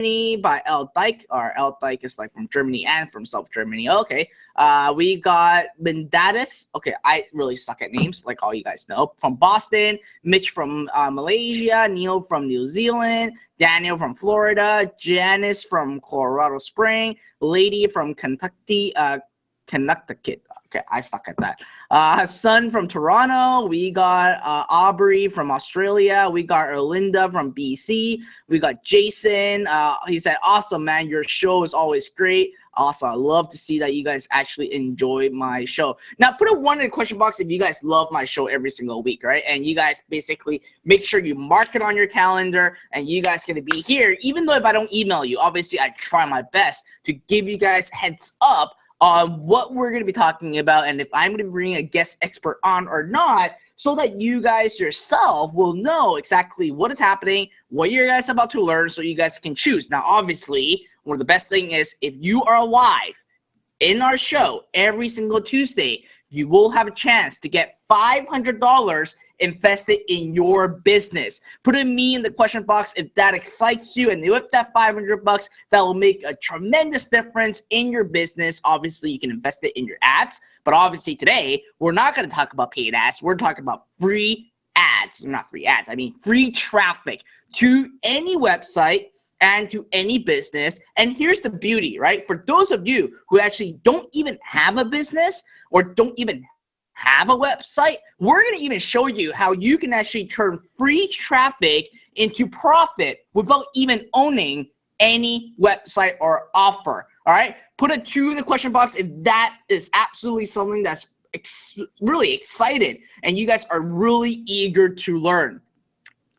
by L Dyke, or L Dyke is like from Germany and from South Germany. Okay. We got Mendatis. Okay, I really suck at names, like all you guys know. From Boston, Mitch from Malaysia, Neil from New Zealand, Daniel from Florida, Janice from Colorado Spring, Lady from Kentucky, Connecticut. Okay, I suck at that. Sun from Toronto. We got Aubrey from Australia. We got Erlinda from BC. We got Jason. He said, awesome, man. Your show is always great. Awesome. I love to see that you guys actually enjoy my show. Now, put a 1 in the question box if you guys love my show every single week, right? And you guys basically make sure you mark it on your calendar and you guys going to be here. Even though if I don't email you, obviously I try my best to give you guys heads up on what we're going to be talking about and if I'm going to bring a guest expert on or not, so that you guys yourself will know exactly what is happening, what you guys are about to learn, so you guys can choose. Now, obviously, one of the best thing is if you are live in our show every single Tuesday, you will have a chance to get $500 invested in your business. Put a me in the question box if that excites you, and with that $500, that will make a tremendous difference in your business. Obviously, you can invest it in your ads, but obviously today we're not going to talk about paid ads. We're talking about free ads, not free ads. I mean free traffic to any website and to any business. And here's the beauty, right? For those of you who actually don't even have a business or don't even have a website, we're going to even show you how you can actually turn free traffic into profit without even owning any website or offer. All right, put a 2 in the question box if that is absolutely something that's really excited and you guys are really eager to learn.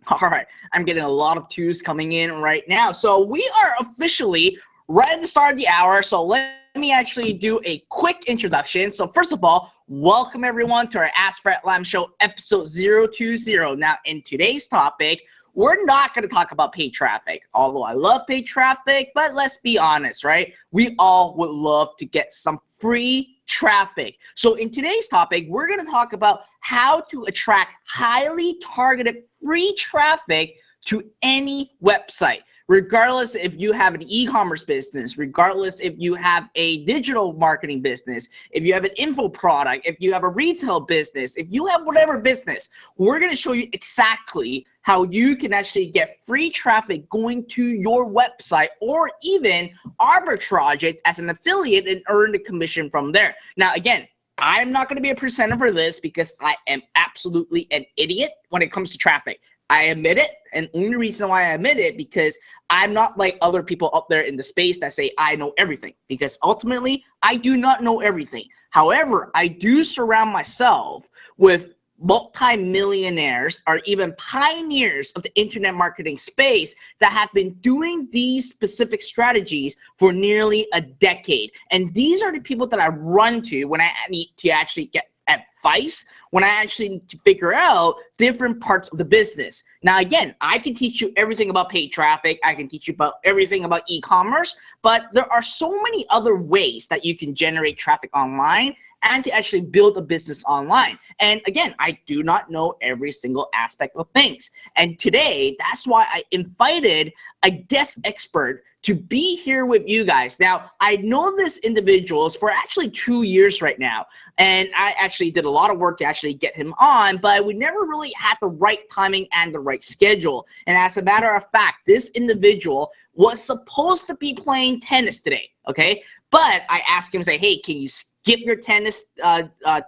All right, I'm getting a lot of 2s coming in right now. So we are officially right at the start of the hour. So let me actually do a quick introduction. So first of all, welcome everyone to our Ask Fred Lam Show episode 020. Now in today's topic, we're not going to talk about paid traffic, although I love paid traffic, but let's be honest, right? We all would love to get some free traffic. So in today's topic, we're going to talk about how to attract highly targeted free traffic to any website. Regardless if you have an e-commerce business, regardless if you have a digital marketing business, if you have an info product, if you have a retail business, if you have whatever business, we're going to show you exactly how you can actually get free traffic going to your website or even arbitrage it as an affiliate and earn the commission from there. Now, again, I'm not going to be a presenter for this because I am absolutely an idiot when it comes to traffic. I admit it, and only reason why I admit it because I'm not like other people up there in the space that say I know everything, because ultimately I do not know everything. However, I do surround myself with multi-millionaires or even pioneers of the internet marketing space that have been doing these specific strategies for nearly a decade. And these are the people that I run to when I need to actually get advice, when I actually need to figure out different parts of the business. Now, again, I can teach you everything about paid traffic. I can teach you about everything about e-commerce, but there are so many other ways that you can generate traffic online and to actually build a business online. And again, I do not know every single aspect of things. And today, that's why I invited a guest expert to be here with you guys. Now, I know this individual for actually 2 years right now, and I actually did a lot of work to actually get him on, but we never really had the right timing and the right schedule. And as a matter of fact, this individual was supposed to be playing tennis today, okay? But I asked him, say, hey, can you skip your tennis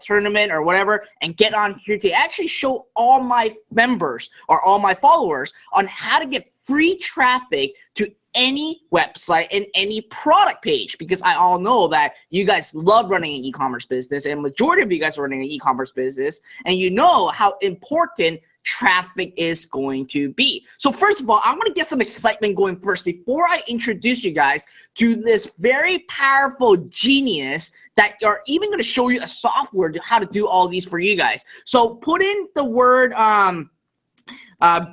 tournament or whatever and get on here to actually show all my members or all my followers on how to get free traffic to any website and any product page, because I all know that you guys love running an e-commerce business, and majority of you guys are running an e-commerce business, and you know how important traffic is going to be. So first of all, I'm going to get some excitement going first before I introduce you guys to this very powerful genius that are even going to show you a software to how to do all these for you guys. So put in the word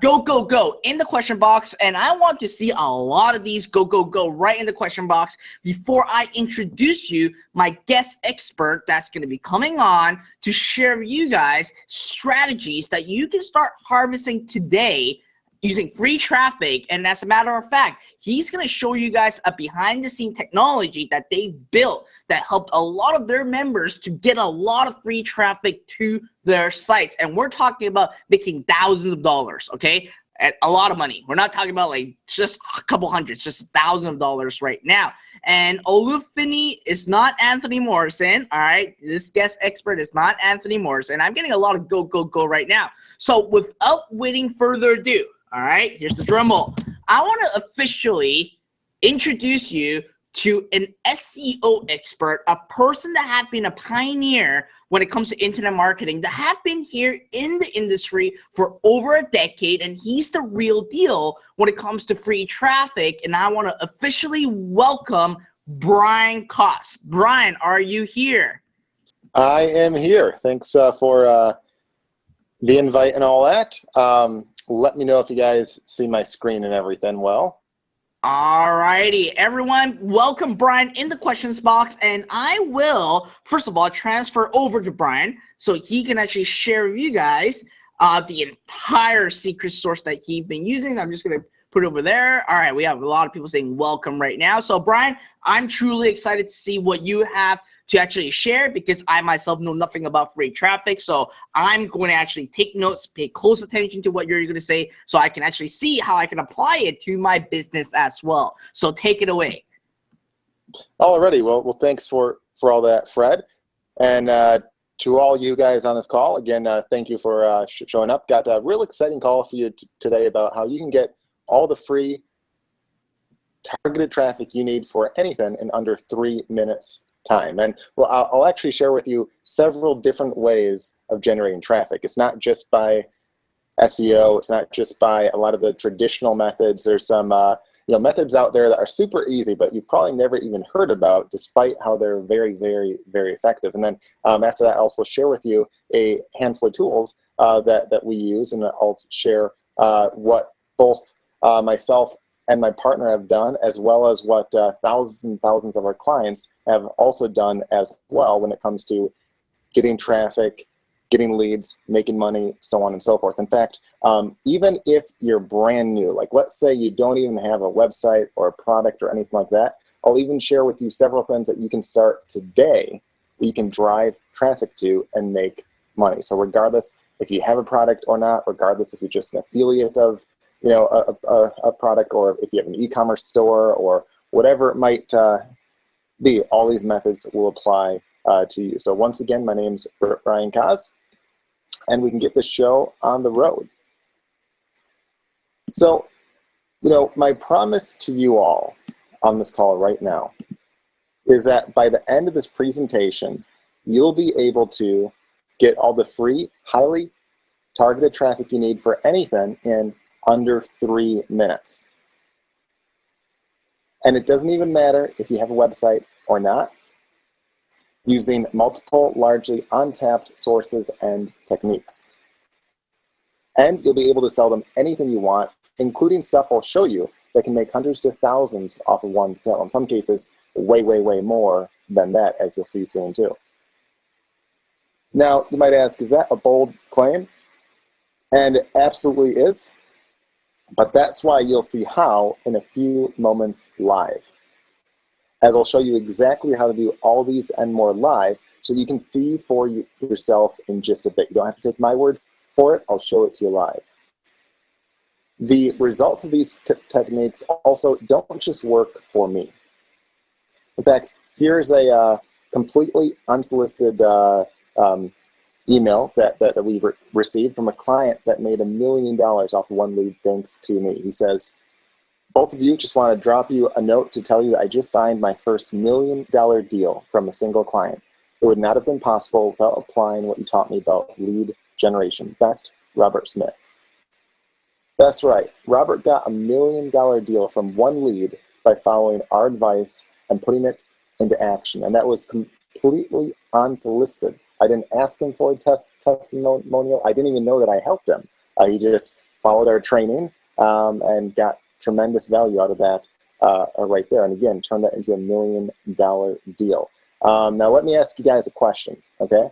go in the question box, and I want to see a lot of these go right in the question box before I introduce you my guest expert that's going to be coming on to share with you guys strategies that you can start harvesting today using free traffic. And as a matter of fact, he's going to show you guys a behind the scene technology that they've built that helped a lot of their members to get a lot of free traffic to their sites. And we're talking about making thousands of dollars, okay? At a lot of money. We're not talking about like just a couple hundreds, just thousands of dollars right now. And Olufemi is not Anthony Morrison, all right? This guest expert is not Anthony Morrison. I'm getting a lot of go right now. So without waiting further ado, all right, here's the drum roll. I want to officially introduce you to an SEO expert, a person that have been a pioneer when it comes to internet marketing, that have been here in the industry for over a decade, and he's the real deal when it comes to free traffic. And I want to officially welcome Brian Koss. Brian, are you here? I am here. Thanks for the invite and all that. Let me know if you guys see my screen and everything well. Alrighty, everyone, welcome Brian in the questions box, and I will, first of all, transfer over to Brian so he can actually share with you guys the entire secret source that he's been using. I'm just going to put it over there. All right, we have a lot of people saying welcome right now. So Brian, I'm truly excited to see what you have to actually share, because I myself know nothing about free traffic. So I'm going to actually take notes, pay close attention to what you're going to say, so I can actually see how I can apply it to my business as well. So take it away. Alrighty, well, thanks for all that, Fred. And to all you guys on this call, again, thank you for showing up. Got a real exciting call for you today about how you can get all the free targeted traffic you need for anything in under 3 minutes time. And well, I'll actually share with you several different ways of generating traffic. It's not just by SEO. It's not just by a lot of the traditional methods. There's some methods out there that are super easy, but you've probably never even heard about, despite how they're very, very, very effective. And then after that, I'll also share with you a handful of tools that we use, and I'll share what both myself and my partner have done, as well as what thousands and thousands of our clients have also done as well when it comes to getting traffic, getting leads, making money, so on and so forth. In fact, even if you're brand new, like let's say you don't even have a website or a product or anything like that, I'll even share with you several things that you can start today that you can drive traffic to and make money. So regardless if you have a product or not, regardless if you're just an affiliate of a product, or if you have an e-commerce store or whatever it might be, all these methods will apply to you. So once again, my name's Brian Koss, and we can get this show on the road. So, my promise to you all on this call right now is that by the end of this presentation, you'll be able to get all the free, highly targeted traffic you need for anything in under 3 minutes. And it doesn't even matter if you have a website or not, using multiple largely untapped sources and techniques. And you'll be able to sell them anything you want, including stuff I'll show you that can make hundreds to thousands off of one sale. In some cases, way, way, way more than that, as you'll see soon too. Now, you might ask, is that a bold claim? And it absolutely is. But that's why you'll see how in a few moments live, as I'll show you exactly how to do all these and more live, so you can see for yourself in just a bit. You don't have to take my word for it. I'll show it to you live. The results of these techniques also don't just work for me. In fact, here's a completely unsolicited email that we received from a client that made $1 million off of one lead thanks to me. He says, both of you, just want to drop you a note to tell you I just signed my first $1 million deal from a single client. It would not have been possible without applying what you taught me about lead generation. Best, Robert Smith. That's right. Robert got $1 million deal from one lead by following our advice and putting it into action. And that was completely unsolicited. I didn't ask him for a testimonial. I didn't even know that I helped him. He just followed our training and got tremendous value out of that right there. And again, turned that into $1 million deal. Now let me ask you guys a question, okay?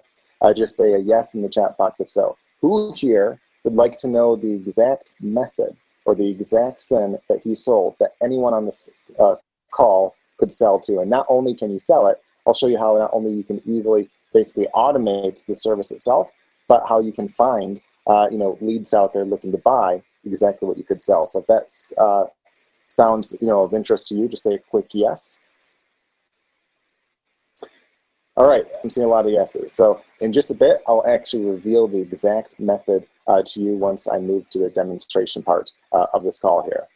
Just say a yes in the chat box if so. Who here would like to know the exact method or the exact thing that he sold that anyone on this call could sell to. And not only can you sell it, I'll show you how not only you can easily basically automate the service itself, but how you can find leads out there looking to buy exactly what you could sell. So if that sounds of interest to you, just say a quick yes. All right, I'm seeing a lot of yeses. So in just a bit, I'll actually reveal the exact method to you once I move to the demonstration part of this call here.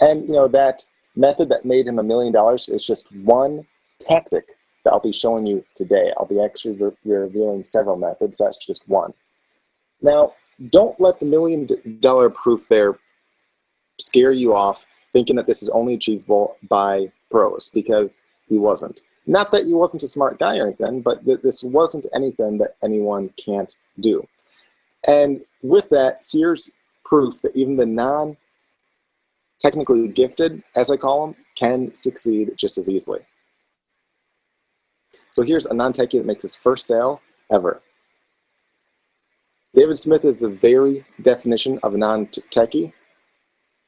And that method that made him $1 million is just one tactic that I'll be showing you today. I'll be actually revealing several methods. That's just one. Now, don't let the $1 million proof there scare you off thinking that this is only achievable by pros, because he wasn't. Not that he wasn't a smart guy or anything, but this wasn't anything that anyone can't do. And with that, here's proof that even the non-technically gifted, as I call them, can succeed just as easily. So here's a non-techie that makes his first sale ever. David Smith is the very definition of a non-techie.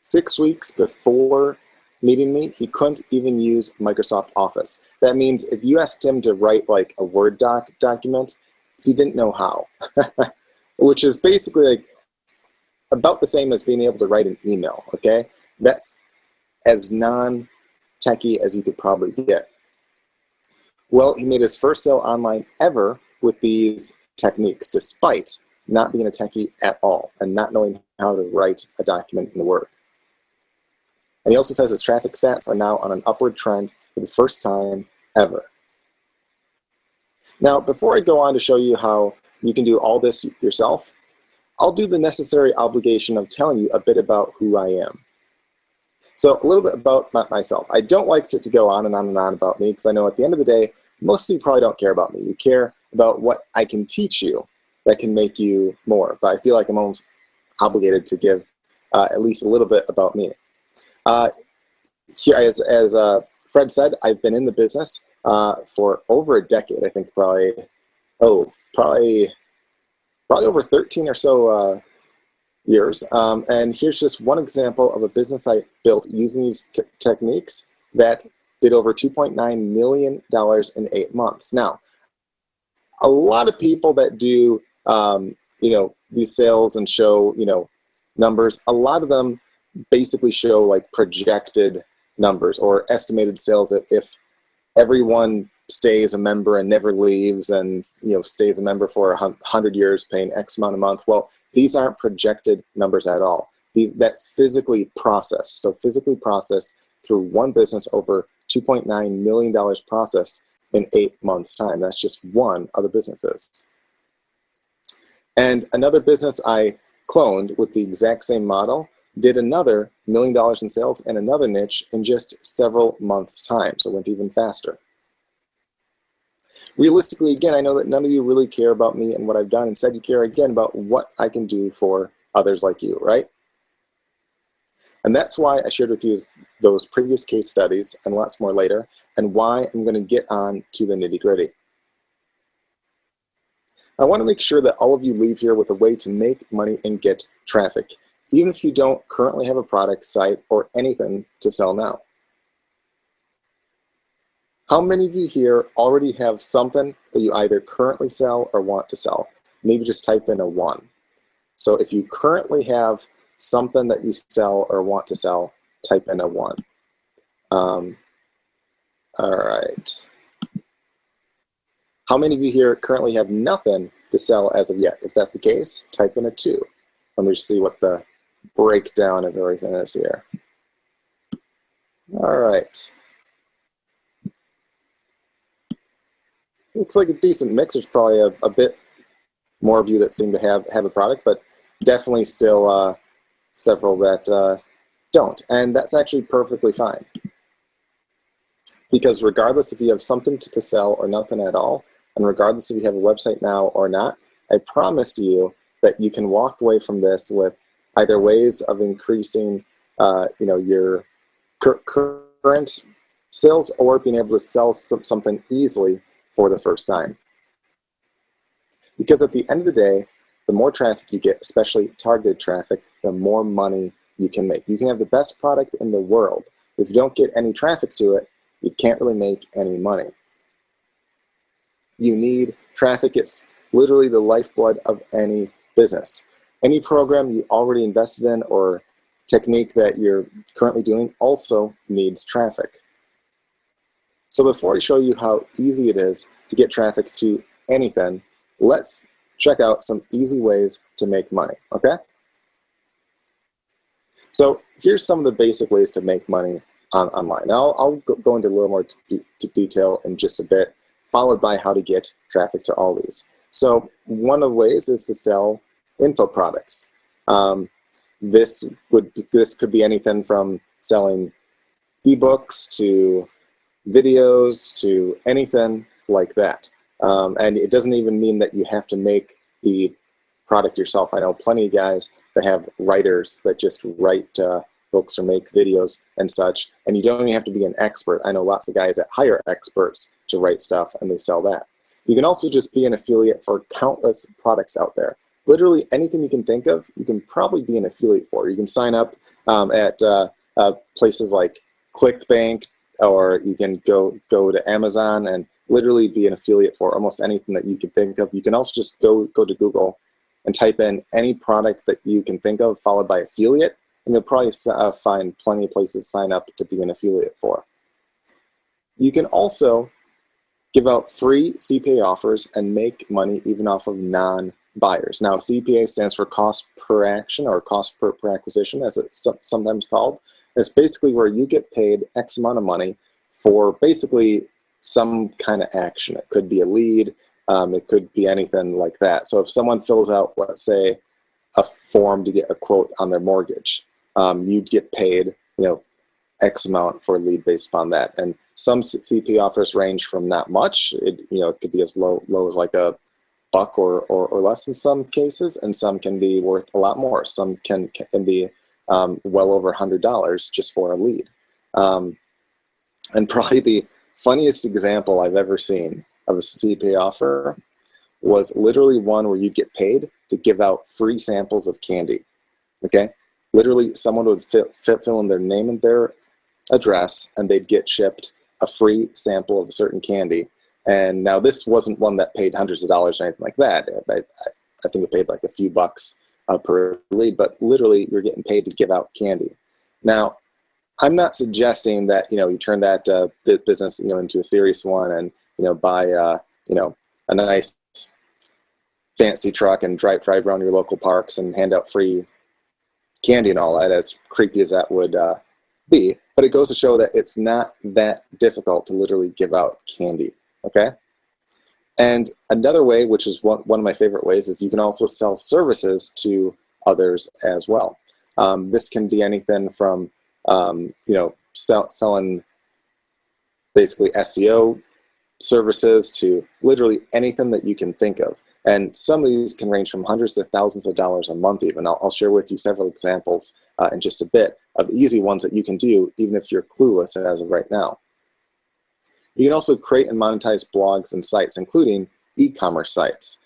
6 weeks before meeting me, he couldn't even use Microsoft Office. That means if you asked him to write like a Word document, he didn't know how, which is basically like about the same as being able to write an email, okay? That's as non-techie as you could probably get. Well, he made his first sale online ever with these techniques, despite not being a techie at all and not knowing how to write a document in Word. And he also says his traffic stats are now on an upward trend for the first time ever. Now, before I go on to show you how you can do all this yourself, I'll do the necessary obligation of telling you a bit about who I am. So a little bit about myself. I don't like to go on and on and on about me, because I know at the end of the day, most of you probably don't care about me. You care about what I can teach you that can make you more. But I feel like I'm almost obligated to give at least a little bit about me. Here, as Fred said, I've been in the business for over a decade. I think probably over 13 or so years. And here's just one example of a business I built using these techniques that did over $2.9 million in 8 months. Now, a lot of people that do these sales and show numbers, a lot of them basically show like projected numbers or estimated sales that if everyone stays a member and never leaves and stays a member for 100 years paying X amount a month. Well, these aren't projected numbers at all. That's physically processed. So physically processed through one business, over $2.9 million processed in 8 months' time. That's just one of the businesses. And another business I cloned with the exact same model did another $1 million in sales and another niche in just several months' time. So it went even faster. Realistically, again, I know that none of you really care about me and what I've done. Instead, you care again about what I can do for others like you, right? And that's why I shared with you those previous case studies and lots more later, and why I'm going to get on to the nitty-gritty. I want to make sure that all of you leave here with a way to make money and get traffic, even if you don't currently have a product, site, or anything to sell now. How many of you here already have something that you either currently sell or want to sell? Maybe just type in a 1. So if you currently have something that you sell or want to sell, type in a 1. All right. How many of you here currently have nothing to sell as of yet? If that's the case, type in a 2. Let me just see what the breakdown of everything is here. All right. Looks like a decent mix. There's probably a bit more of you that seem to have a product, but definitely still several that don't. And that's actually perfectly fine. Because regardless if you have something to sell or nothing at all, and regardless if you have a website now or not, I promise you that you can walk away from this with either ways of increasing your current sales, or being able to sell something easily for the first time. Because at the end of the day, the more traffic you get, especially targeted traffic, the more money you can make. You can have the best product in the world. If you don't get any traffic to it, you can't really make any money. You need traffic. It's literally the lifeblood of any business. Any program you already invested in or technique that you're currently doing also needs traffic. So before I show you how easy it is to get traffic to anything, let's check out some easy ways to make money, okay? So here's some of the basic ways to make money online. Now, I'll go into a little more detail in just a bit, followed by how to get traffic to all these. So one of the ways is to sell info products. This could be anything from selling ebooks to videos to anything like that. And it doesn't even mean that you have to make the product yourself. I know plenty of guys that have writers that just write books or make videos and such, and you don't even have to be an expert. I know lots of guys that hire experts to write stuff and they sell that. You can also just be an affiliate for countless products out there. Literally anything you can think of, you can probably be an affiliate for. You can sign up at places like ClickBank, or you can go to Amazon and literally be an affiliate for almost anything that you can think of. You can also just go to Google and type in any product that you can think of, followed by affiliate, and you'll probably find plenty of places to sign up to be an affiliate for. You can also give out free CPA offers and make money even off of non-buyers. Now, CPA stands for cost per action, or cost per acquisition, as it's sometimes called. It's basically where you get paid X amount of money for basically some kind of action. It could be a lead, it could be anything like that. So if someone fills out, let's say, a form to get a quote on their mortgage, you'd get paid, X amount for a lead based upon that. And some CPA offers range from not much. It could be as low as like $1 or less in some cases, and some can be worth a lot more. Some can be well over $100 just for a lead. And probably the funniest example I've ever seen of a CPA offer was literally one where you'd get paid to give out free samples of candy. Okay, literally someone would fill in their name and their address, and they'd get shipped a free sample of a certain candy. And now this wasn't one that paid hundreds of dollars or anything like that. I think it paid like a few bucks per lead, but literally you're getting paid to give out candy. Now, I'm not suggesting that you turn that business into a serious one and buy a nice fancy truck and drive around your local parks and hand out free candy and all that, as creepy as that would be. But it goes to show that it's not that difficult to literally give out candy. Okay. And another way, which is one of my favorite ways, is you can also sell services to others as well. This can be anything from selling basically SEO services to literally anything that you can think of. And some of these can range from hundreds to thousands of dollars a month even. I'll share with you several examples in just a bit of easy ones that you can do even if you're clueless as of right now. You can also create and monetize blogs and sites, including e-commerce sites.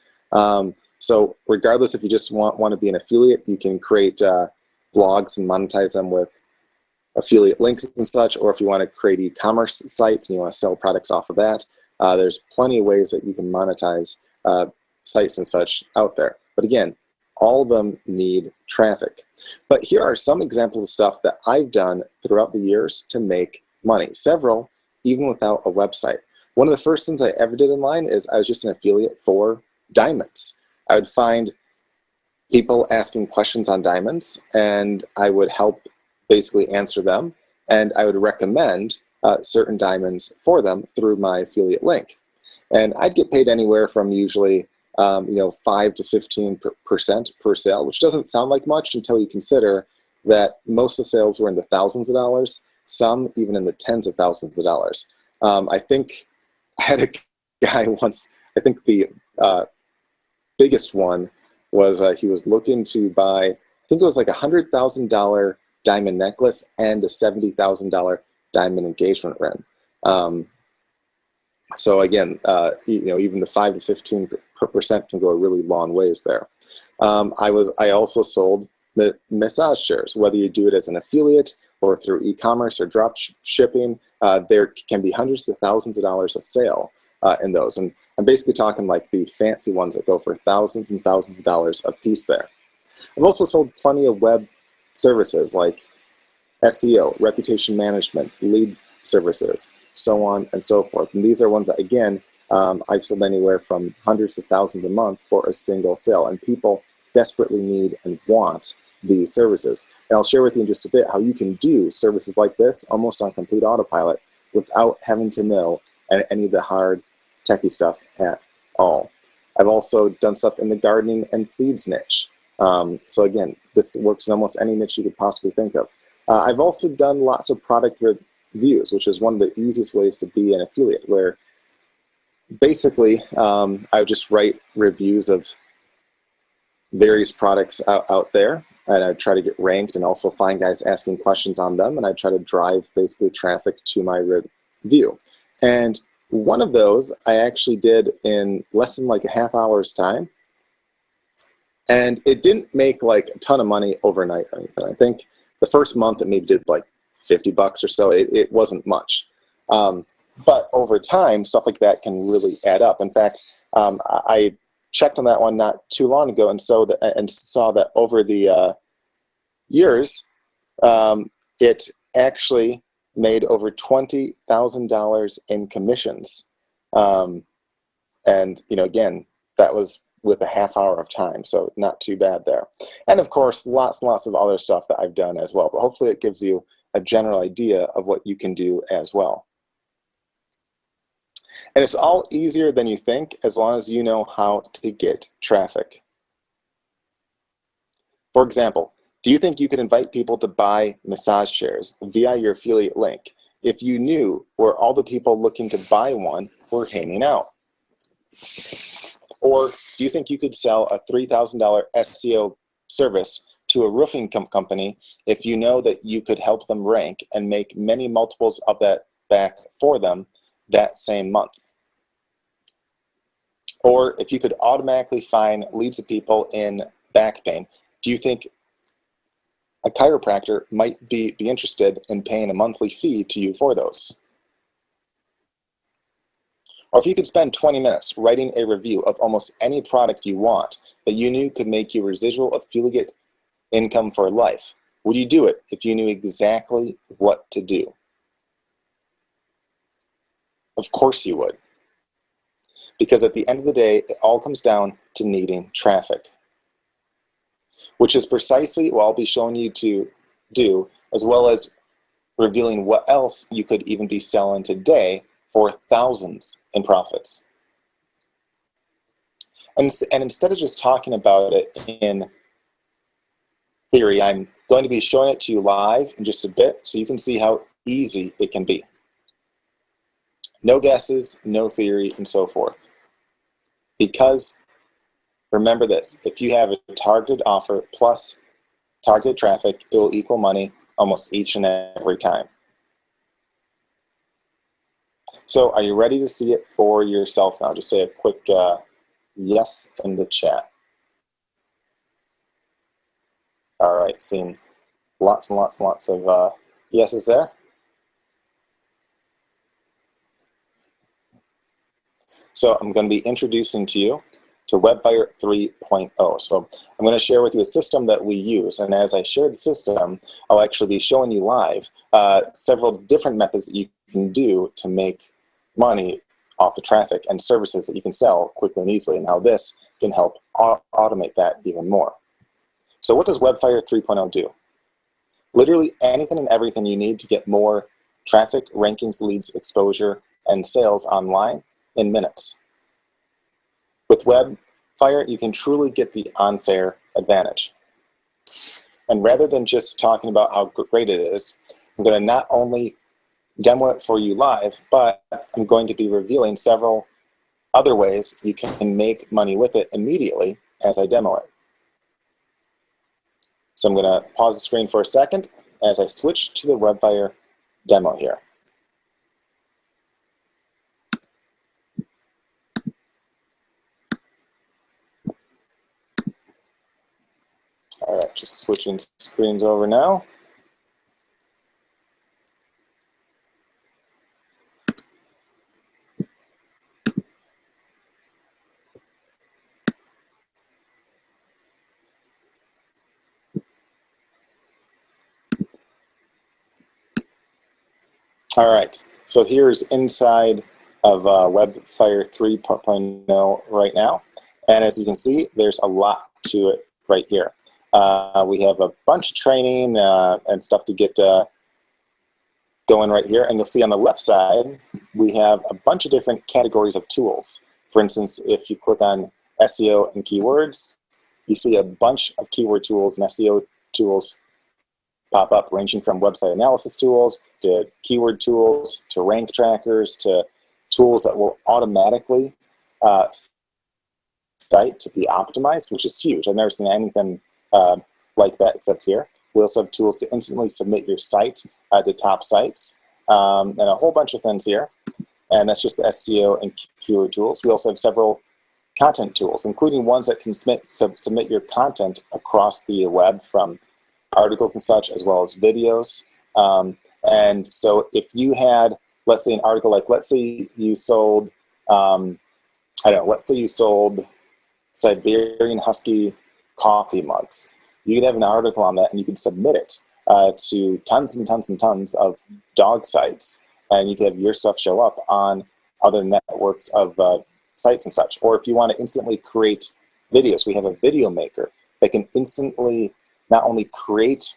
So regardless if you just want to be an affiliate, you can create blogs and monetize them with affiliate links and such, or if you want to create e-commerce sites and you want to sell products off of that, there's plenty of ways that you can monetize sites and such out there. But again, all of them need traffic. But here are some examples of stuff that I've done throughout the years to make money. Several, even without a website. One of the first things I ever did online is I was just an affiliate for diamonds. I would find people asking questions on diamonds, and I would help basically answer them, and I would recommend certain diamonds for them through my affiliate link. And I'd get paid anywhere from usually 5 to 15% per sale, which doesn't sound like much until you consider that most of the sales were in the thousands of dollars, some even in the tens of thousands of dollars. I think I had a guy once, I think the biggest one was he was looking to buy, I think it was like $100,000 diamond necklace and a $70,000 diamond engagement ring. So again, even the 5 to 15% can go a really long ways there. I also sold the massage chairs, whether you do it as an affiliate or through e-commerce or drop shipping. There can be hundreds of thousands of dollars a sale in those. And I'm basically talking like the fancy ones that go for thousands and thousands of dollars a piece there. I've also sold plenty of web services like SEO, reputation management, lead services, so on and so forth. And these are ones that, again, I've sold anywhere from hundreds of thousands a month for a single sale. And people desperately need and want these services. And I'll share with you in just a bit how you can do services like this almost on complete autopilot without having to know any of the hard techie stuff at all. I've also done stuff in the gardening and seeds niche. So again, this works in almost any niche you could possibly think of. I've also done lots of product reviews, which is one of the easiest ways to be an affiliate, where basically I would just write reviews of various products out there, and I try to get ranked and also find guys asking questions on them, and I try to drive basically traffic to my review. And one of those I actually did in less than like a half hour's time, and it didn't make like a ton of money overnight or anything. I think the first month it maybe did like $50 or so. It wasn't much. But over time, stuff like that can really add up. In fact, I checked on that one not too long ago and saw that over the years, it actually made over $20,000 in commissions. And, again, that was with a half hour of time, so not too bad there. And of course, lots and lots of other stuff that I've done as well, but hopefully it gives you a general idea of what you can do as well. And it's all easier than you think as long as you know how to get traffic. For example, do you think you could invite people to buy massage chairs via your affiliate link if you knew where all the people looking to buy one were hanging out? Or do you think you could sell a $3,000 SEO service to a roofing company if you know that you could help them rank and make many multiples of that back for them that same month? Or if you could automatically find leads of people in back pain, do you think a chiropractor might be interested in paying a monthly fee to you for those? Or if you could spend 20 minutes writing a review of almost any product you want that you knew could make you residual affiliate income for life, would you do it if you knew exactly what to do? Of course you would. Because at the end of the day, it all comes down to needing traffic, which is precisely what I'll be showing you to do, as well as revealing what else you could even be selling today for thousands in profits. And instead of just talking about it in theory, I'm going to be showing it to you live in just a bit so you can see how easy it can be. No guesses, no theory, and so forth. Because remember this, if you have a targeted offer plus targeted traffic, it will equal money almost each and every time. So are you ready to see it for yourself now? Just say a quick yes in the chat. All right, seeing lots and lots and lots of yeses there. So I'm going to be introducing to you to Webfire 3.0. So I'm going to share with you a system that we use. And as I share the system, I'll actually be showing you live several different methods that you can do to make money off the traffic and services that you can sell quickly and easily, and how this can help automate that even more. So what does Webfire 3.0 do? Literally anything and everything you need to get more traffic, rankings, leads, exposure, and sales online in minutes. With Webfire, you can truly get the unfair advantage. And rather than just talking about how great it is, I'm going to not only demo it for you live, but I'm going to be revealing several other ways you can make money with it immediately as I demo it. So I'm going to pause the screen for a second as I switch to the Webfire demo here. switching screens over now. All right, so here's inside of Webfire 3.0 right now. And as you can see, there's a lot to it right here. We have a bunch of training and stuff to get going right here. And you'll see on the left side, we have a bunch of different categories of tools. For instance, if you click on SEO and keywords, you see a bunch of keyword tools and SEO tools pop up, ranging from website analysis tools to keyword tools to rank trackers to tools that will automatically site to be optimized, which is huge. I've never seen anything like that except here. We also have tools to instantly submit your site to top sites and a whole bunch of things here. And that's just the SEO and keyword tools. We also have several content tools, including ones that can submit your content across the web, from articles and such, as well as videos. And so if you had, let's say, an article, like let's say you sold, let's say you sold Siberian Husky coffee mugs. You could have an article on that and you could submit it to tons and tons and tons of dog sites, and you could have your stuff show up on other networks of sites and such. Or if you want to instantly create videos, we have a video maker that can instantly not only create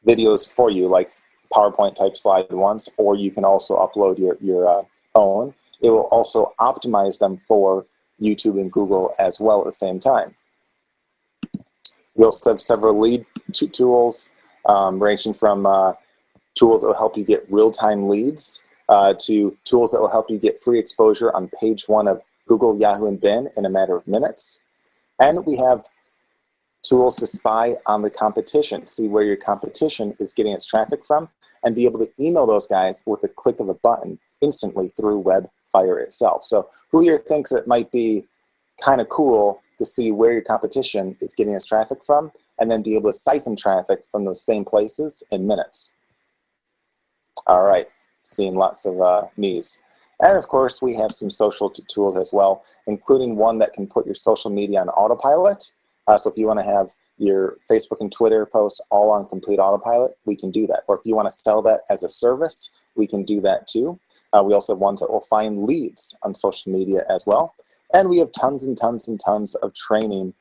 videos for you, like PowerPoint type slide ones, or you can also upload your own. It will also optimize them for YouTube and Google as well at the same time. We also have several lead tools, ranging from tools that will help you get real-time leads to tools that will help you get free exposure on page 1 of Google, Yahoo, and Bing in a matter of minutes. And we have tools to spy on the competition, see where your competition is getting its traffic from, and be able to email those guys with a click of a button instantly through Webfire itself. So who here thinks it might be kind of cool to see where your competition is getting its traffic from, and then be able to siphon traffic from those same places in minutes? All right, seeing lots of me's. And of course, we have some social tools as well, including one that can put your social media on autopilot. So if you want to have your Facebook and Twitter posts all on complete autopilot, we can do that. Or if you want to sell that as a service, we can do that too. We also have ones that will find leads on social media as well. And we have tons and tons and tons of training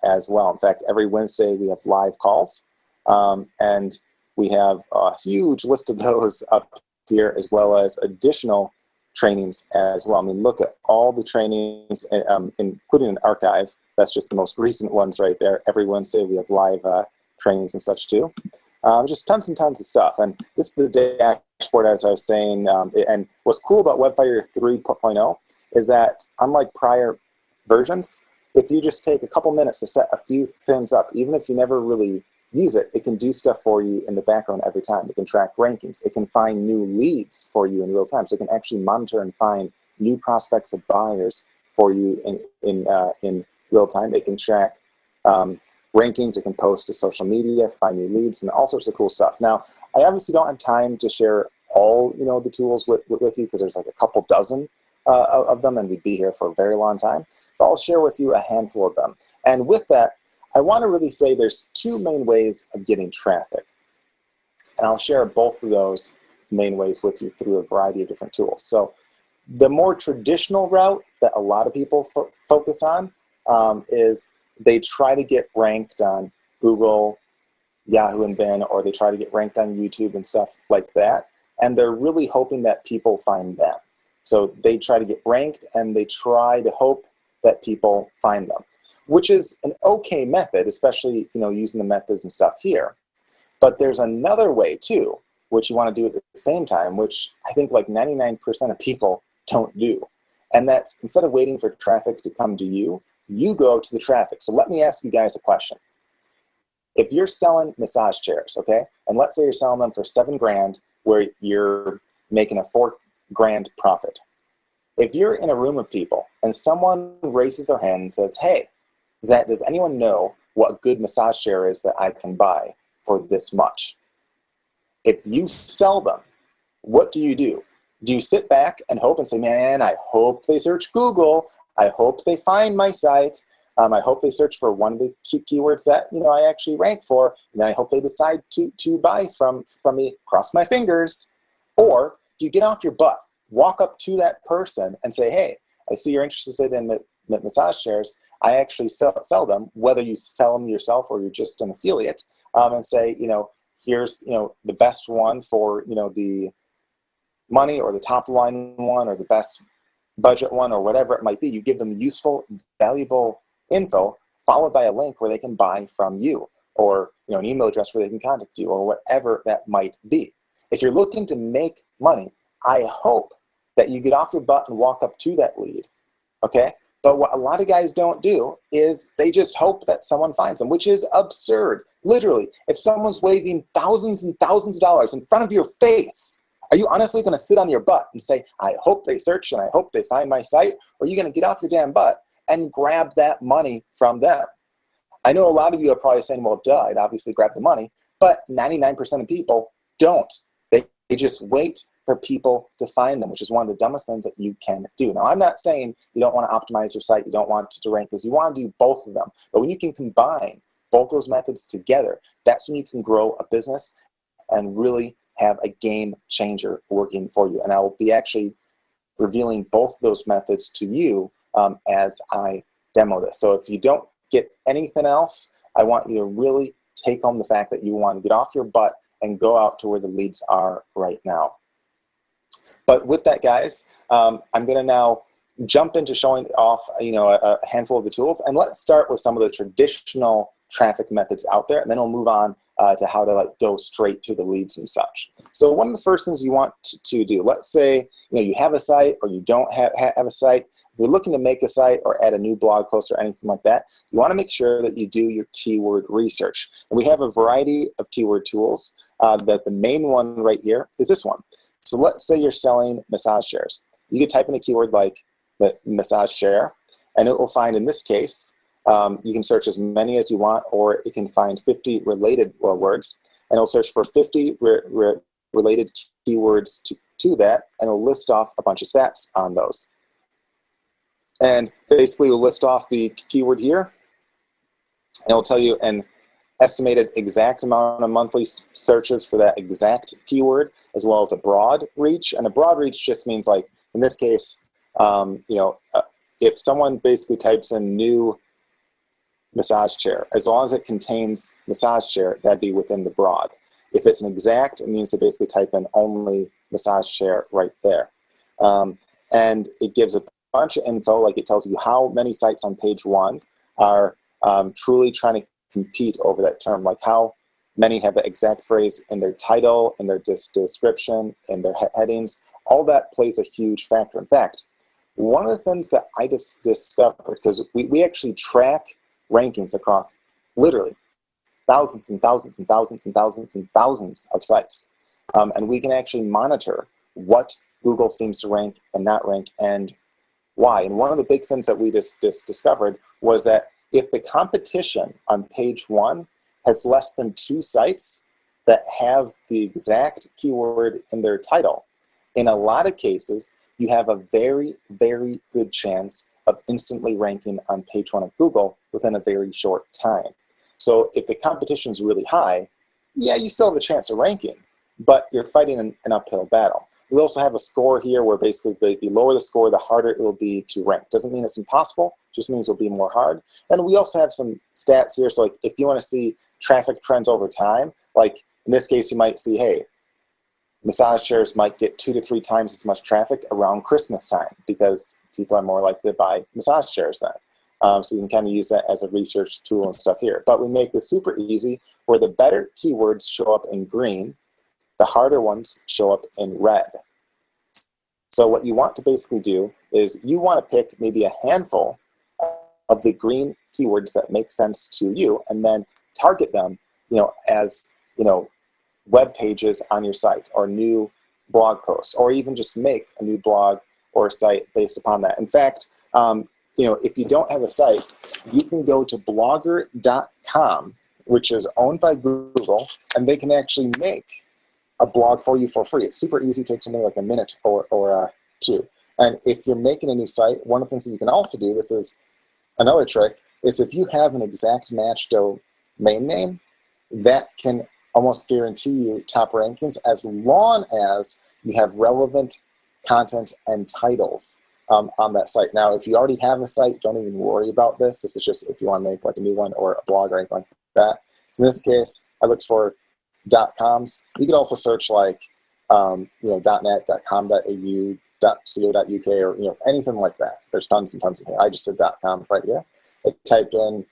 as well. In fact, every Wednesday we have live calls. And we have a huge list of those up here, as well as additional trainings as well. I mean, look at all the trainings, including an archive. That's just the most recent ones right there. Every Wednesday we have live trainings and such too. Just tons and tons of stuff. And this is the dashboard, as I was saying. And what's cool about Webfire 3.0 is that, unlike prior versions, if you just take a couple minutes to set a few things up, even if you never really use it, it can do stuff for you in the background every time. It can track rankings. It can find new leads for you in real time. So it can actually monitor and find new prospects of buyers for you in real time. It can track rankings. It can post to social media, find new leads, and all sorts of cool stuff. Now, I obviously don't have time to share all the tools with you, because there's like a couple dozen of them, and we'd be here for a very long time. But I'll share with you a handful of them. And with that, I want to really say there's two main ways of getting traffic. And I'll share both of those main ways with you through a variety of different tools. So the more traditional route that a lot of people focus on is they try to get ranked on Google, Yahoo, and Bing, or they try to get ranked on YouTube and stuff like that. And they're really hoping that people find them. So they try to get ranked, and they try to hope that people find them, which is an okay method, especially using the methods and stuff here. But there's another way too, which you want to do at the same time, which I think like 99% of people don't do. And that's, instead of waiting for traffic to come to you, you go to the traffic. So let me ask you guys a question. If you're selling massage chairs, okay, and let's say you're selling them for $7,000, where you're making a $4,000 profit. If you're in a room of people and someone raises their hand and says, "Hey, does anyone know what a good massage chair is that I can buy for this much. If you sell them, what do? Do you sit back and hope and say, man, I hope they search Google. I hope they find my site. I hope they search for one of the keywords that I actually rank for, and then I hope they decide to buy from me. Cross my fingers. Or do you get off your butt, walk up to that person and say, hey, I see you're interested in massage chairs. I actually sell them, whether you sell them yourself or you're just an affiliate, and say, here's the best one for the money, or the top line one, or the best budget one, or whatever it might be. You give them useful, valuable info, followed by a link where they can buy from you, or an email address where they can contact you, or whatever that might be. If you're looking to make money, I hope that you get off your butt and walk up to that lead, okay? But what a lot of guys don't do is they just hope that someone finds them, which is absurd. Literally, if someone's waving thousands and thousands of dollars in front of your face, are you honestly going to sit on your butt and say, I hope they search and I hope they find my site? Or are you going to get off your damn butt and grab that money from them? I know a lot of you are probably saying, well, duh, I'd obviously grab the money, but 99% of people don't. They just wait for people to find them, which is one of the dumbest things that you can do. Now, I'm not saying you don't want to optimize your site, you don't want to rank this, you want to do both of them. But when you can combine both those methods together, that's when you can grow a business and really have a game changer working for you. And I will be actually revealing both those methods to you as I demo this. So if you don't get anything else, I want you to really take home the fact that you want to get off your butt and go out to where the leads are right now. But with that, guys, I'm going to now jump into showing off a handful of the tools. And let's start with some of the traditional traffic methods out there, and then we'll move on to how to go straight to the leads and such. So one of the first things you want to do, let's say you have a site or you don't have a site. If you're looking to make a site or add a new blog post or anything like that, you want to make sure that you do your keyword research. And we have a variety of keyword tools. That the main one right here is this one. So let's say you're selling massage chairs. You could type in a keyword like the massage chair, and it will find, in this case, you can search as many as you want, or it can find 50 related words, and it'll search for 50 related keywords to that, and it'll list off a bunch of stats on those. And basically, we'll list off the keyword here, and it'll tell you an estimated exact amount of monthly searches for that exact keyword, as well as a broad reach. And a broad reach just means, like in this case, if someone basically types in new massage chair, as long as it contains massage chair, that'd be within the broad. If it's an exact, it means to basically type in only massage chair right there. And it gives a bunch of info, like it tells you how many sites on page one are truly trying to compete over that term, like how many have the exact phrase in their title, in their description, in their headings. All that plays a huge factor. In fact, one of the things that I just discovered, because we actually track rankings across literally thousands and thousands and thousands and thousands and thousands of sites. And we can actually monitor what Google seems to rank and not rank and why. And one of the big things that we just discovered was that if the competition on page one has less than 2 sites that have the exact keyword in their title, in a lot of cases, you have a very, very good chance of instantly ranking on page one of Google within a very short time. So if the competition is really high, yeah, you still have a chance of ranking, but you're fighting an uphill battle. We also have a score here where basically the lower the score, the harder it will be to rank. Doesn't mean it's impossible, just means it'll be more hard. And we also have some stats here. So like if you want to see traffic trends over time, like in this case, you might see, hey, massage chairs might get 2 to 3 times as much traffic around Christmas time because people are more likely to buy massage chairs then. So you can kind of use that as a research tool and stuff here. But we make this super easy where the better keywords show up in green, the harder ones show up in red. So what you want to basically do is you want to pick maybe a handful of the green keywords that make sense to you, and then target them, as web pages on your site or new blog posts, or even just make a new blog or site based upon that. In fact, if you don't have a site, you can go to blogger.com, which is owned by Google, and they can actually make a blog for you for free. It's super easy. It takes only like a minute or two. And if you're making a new site, one of the things that you can also do, this is another trick, is if you have an exact match domain name, that can almost guarantee you top rankings as long as you have relevant content and titles on that site. Now, if you already have a site, don't even worry about this. This is just if you want to make like a new one or a blog or anything like that. So in this case, I looked for .coms. You could also search like .net, .com.au, .co.uk, or anything like that. There's tons and tons in here. I just said .coms right here. I typed in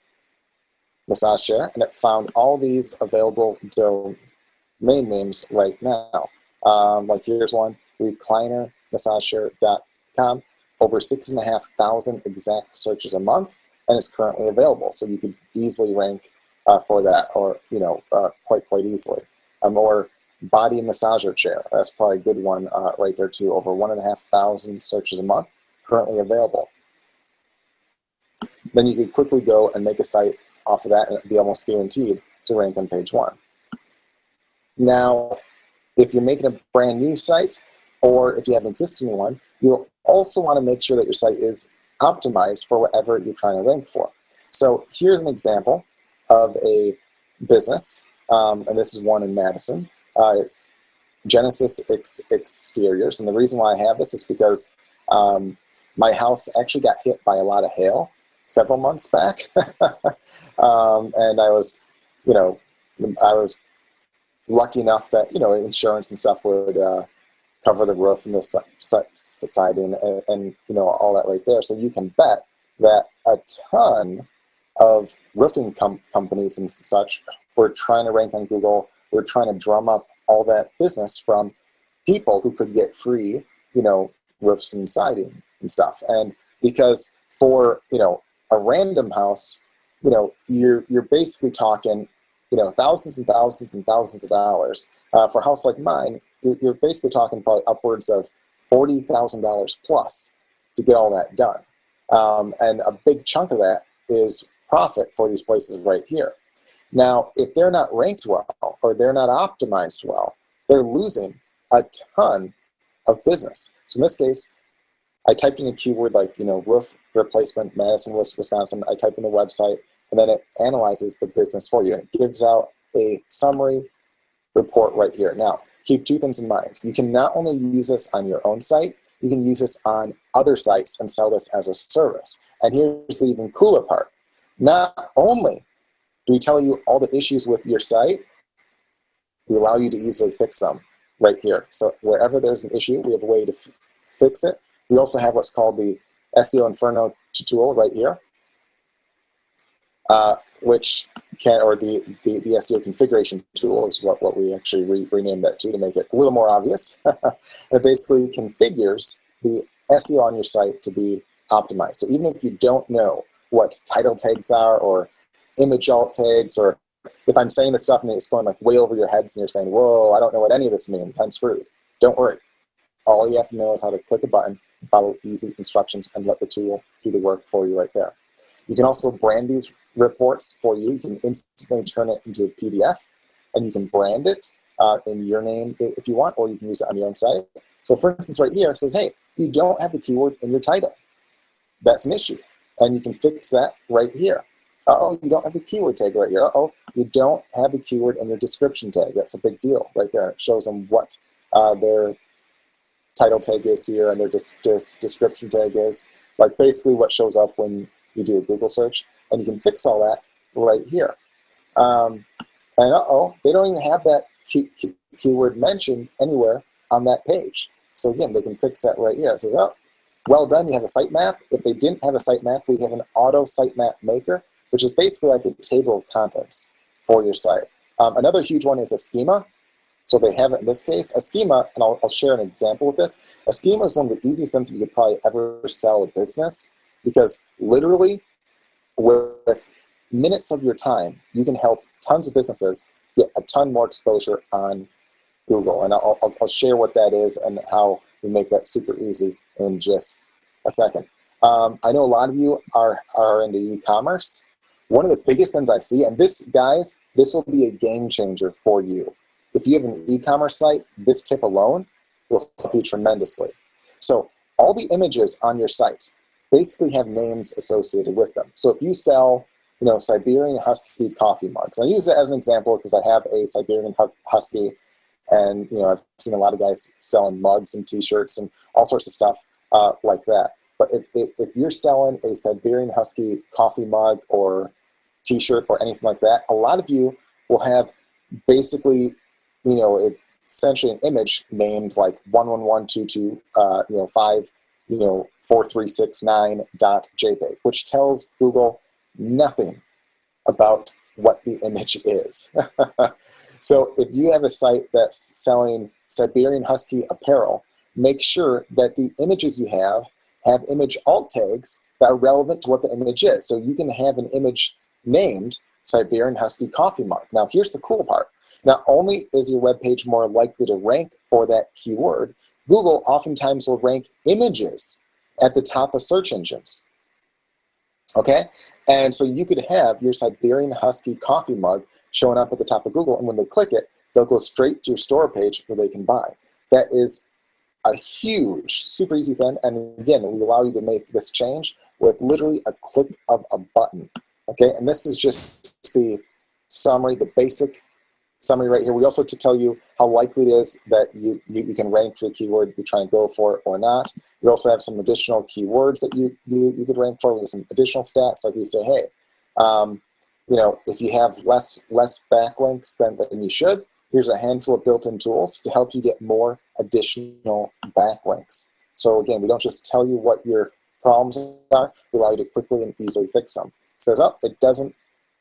massage chair, and it found all these available domain names right now. Like here's one, reclinermassagechair.com, over 6,500 exact searches a month, and it's currently available. So you could easily rank for that, or quite easily. Or body massager chair, that's probably a good one right there too. Over 1,500 searches a month, currently available. Then you could quickly go and make a site off of that, and it'd be almost guaranteed to rank on page 1. Now, if you're making a brand new site, or if you have an existing one, you'll also want to make sure that your site is optimized for whatever you're trying to rank for. So here's an example of a business, and this is one in Madison. It's Genesis Exteriors, and the reason why I have this is because my house actually got hit by a lot of hail several months back, and I was lucky enough that insurance and stuff would cover the roof and the siding and all that right there. So you can bet that a ton of roofing companies and such were trying to rank on Google. We're trying to drum up all that business from people who could get free, roofs and siding and stuff. And because for a random house, you're basically talking thousands and thousands and thousands of dollars. For a house like mine, you're basically talking probably upwards of $40,000 plus to get all that done. And a big chunk of that is profit for these places right here. Now, if they're not ranked well or they're not optimized well, they're losing a ton of business. So in this case, I typed in a keyword like, roof replacement, Madison, Wisconsin. I type in the website, and then it analyzes the business for you. And it gives out a summary report right here. Now, keep two things in mind. You can not only use this on your own site, you can use this on other sites and sell this as a service. And here's the even cooler part. Not only do we tell you all the issues with your site, we allow you to easily fix them right here. So wherever there's an issue, we have a way to fix it. We also have what's called the SEO Inferno tool right here, which can, or the SEO configuration tool is what we actually renamed that to make it a little more obvious. It basically configures the SEO on your site to be optimized. So even if you don't know what title tags are or image alt tags, or if I'm saying this stuff and it's going like way over your heads and you're saying, whoa, I don't know what any of this means, I'm screwed. Don't worry. All you have to know is how to click a button, follow easy instructions, and let the tool do the work for you right there. You can also brand these reports for you. You can instantly turn it into a PDF, and you can brand it in your name if you want, or you can use it on your own site. So for instance, right here, it says, hey, you don't have the keyword in your title. That's an issue, and you can fix that right here. Uh-oh, you don't have the keyword tag right here. Uh-oh, you don't have the keyword in your description tag. That's a big deal right there. It shows them what their title tag is here and their description tag is, like basically what shows up when you do a Google search, and you can fix all that right here. And uh-oh, they don't even have that keyword mentioned anywhere on that page. So again, they can fix that right here. It says, oh, well done, you have a sitemap. If they didn't have a sitemap, we have an auto sitemap maker, which is basically like a table of contents for your site. Another huge one is a schema. So they have it in this case. A schema, and I'll share an example with this. A schema is one of the easiest things that you could probably ever sell a business, because literally with minutes of your time, you can help tons of businesses get a ton more exposure on Google. And I'll share what that is and how we make that super easy in just a second. I know a lot of you are into e-commerce. One of the biggest things I see, and this, guys, this will be a game changer for you. If you have an e-commerce site, this tip alone will help you tremendously. So all the images on your site basically have names associated with them. So if you sell, Siberian Husky coffee mugs, I use it as an example because I have a Siberian Husky, and I've seen a lot of guys selling mugs and t-shirts and all sorts of stuff like that. But if you're selling a Siberian Husky coffee mug or t-shirt or anything like that, a lot of you will have basically, essentially an image named like 11122254369.jpg, which tells Google nothing about what the image is. So if you have a site that's selling Siberian Husky apparel, make sure that the images you have image alt tags that are relevant to what the image is. So you can have an image named Siberian Husky coffee mug. Now here's the cool part. Not only is your web page more likely to rank for that keyword, Google oftentimes will rank images at the top of search engines. Okay? And so you could have your Siberian Husky coffee mug showing up at the top of Google, and when they click it, they'll go straight to your store page where they can buy. That is a huge, super easy thing. And again, we allow you to make this change with literally a click of a button. Okay, and this is just the summary, the basic summary right here. We also to tell you how likely it is that you can rank for the keyword you're trying to go for or not. We also have some additional keywords that you could rank for with some additional stats. Like we say, hey, if you have less backlinks than you should, here's a handful of built-in tools to help you get more additional backlinks. So again, we don't just tell you what your problems are, we allow you to quickly and easily fix them. It says, it doesn't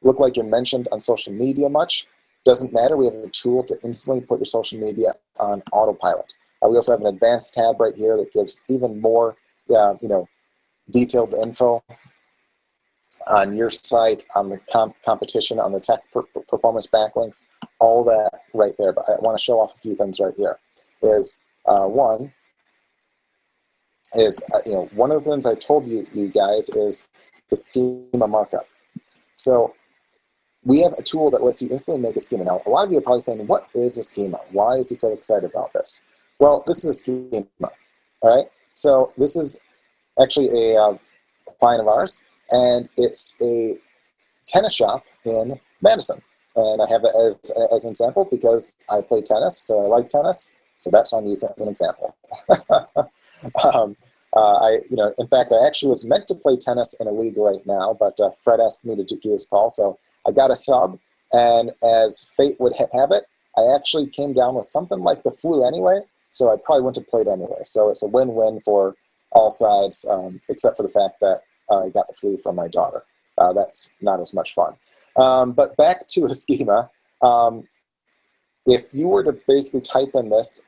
look like you're mentioned on social media much. Doesn't matter, we have a tool to instantly put your social media on autopilot. We also have an advanced tab right here that gives even more detailed info on your site, on the competition, on the tech performance backlinks, all that right there. But I want to show off a few things right here. One of the things I told you guys is the schema markup. So we have a tool that lets you instantly make a schema. Now, a lot of you are probably saying, what is a schema? Why is he so excited about this? Well, this is a schema, all right? So this is actually a client of ours, and it's a tennis shop in Madison. And I have it as an example because I play tennis, so I like tennis, so that's why I'm using it as an example. In fact, I actually was meant to play tennis in a league right now, but Fred asked me to do this call, so I got a sub, and as fate would have it, I actually came down with something like the flu anyway, so I probably wouldn't have played anyway. So it's a win-win for all sides, except for the fact that I got the flu from my daughter. That's not as much fun. But back to a schema. If you were to basically type in this,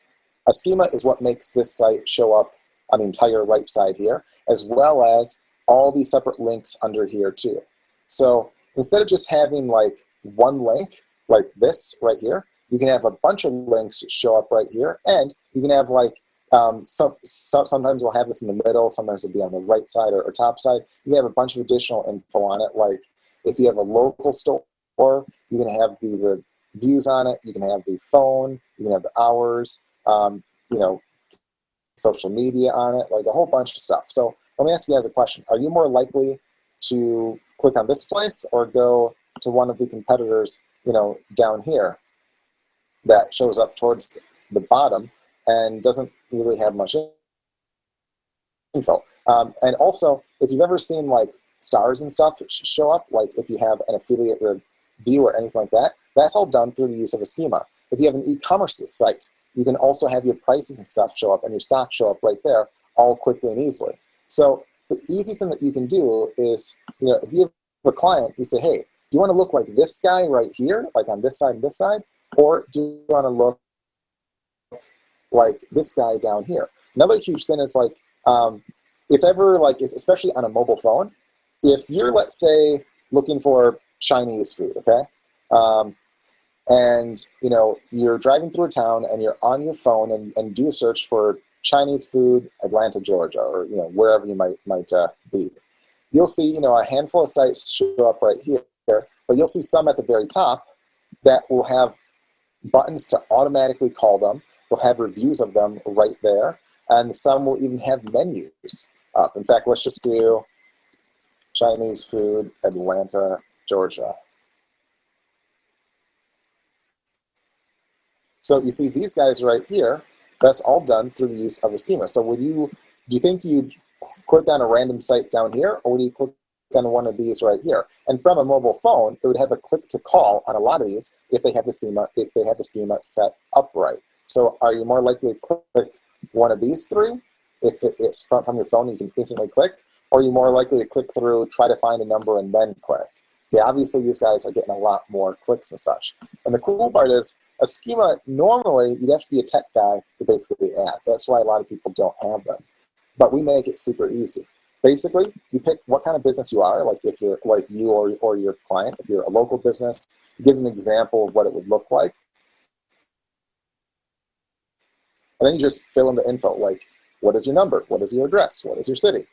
a schema is what makes this site show up on the entire right side here, as well as all these separate links under here too. So instead of just having like one link like this right here, you can have a bunch of links show up right here, and you can have like sometimes they'll have this in the middle, sometimes it'll be on the right side or top side. You can have a bunch of additional info on it, like if you have a local store, you can have the reviews on it, you can have the phone, you can have the hours, social media on it, like a whole bunch of stuff. So let me ask you guys a question. Are you more likely to click on this place or go to one of the competitors, down here that shows up towards the bottom and doesn't really have much info? And also, if you've ever seen like stars and stuff show up, like if you have an affiliate review or anything like that, that's all done through the use of a schema. If you have an e-commerce site, you can also have your prices and stuff show up and your stock show up right there, all quickly and easily. So the easy thing that you can do is, if you have a client, you say, hey, do you want to look like this guy right here, like on this side and this side, or do you want to look like this guy down here? Another huge thing is like, if ever, like, especially on a mobile phone, if you're, let's say, looking for Chinese food, okay? And, you're driving through a town and you're on your phone and do a search for Chinese food, Atlanta, Georgia, or wherever you might be. You'll see a handful of sites show up right here, but you'll see some at the very top that will have buttons to automatically call them. They'll have reviews of them right there, and some will even have menus up. In fact, let's just do Chinese food, Atlanta, Georgia. So you see these guys right here, that's all done through the use of a schema. So do you think you'd click on a random site down here, or would you click on one of these right here? And from a mobile phone, it would have a click to call on a lot of these if they have the schema set up right. So are you more likely to click one of these three if it's from your phone, you can instantly click, or are you more likely to click through, try to find a number, and then click? Okay, obviously these guys are getting a lot more clicks and such. And the cool part is, a schema, normally you'd have to be a tech guy to basically add. That's why a lot of people don't have them. But we make it super easy. Basically, you pick what kind of business you are, like if you're like you or your client. If you're a local business, it gives an example of what it would look like. And then you just fill in the info, like what is your number? What is your address? What is your city?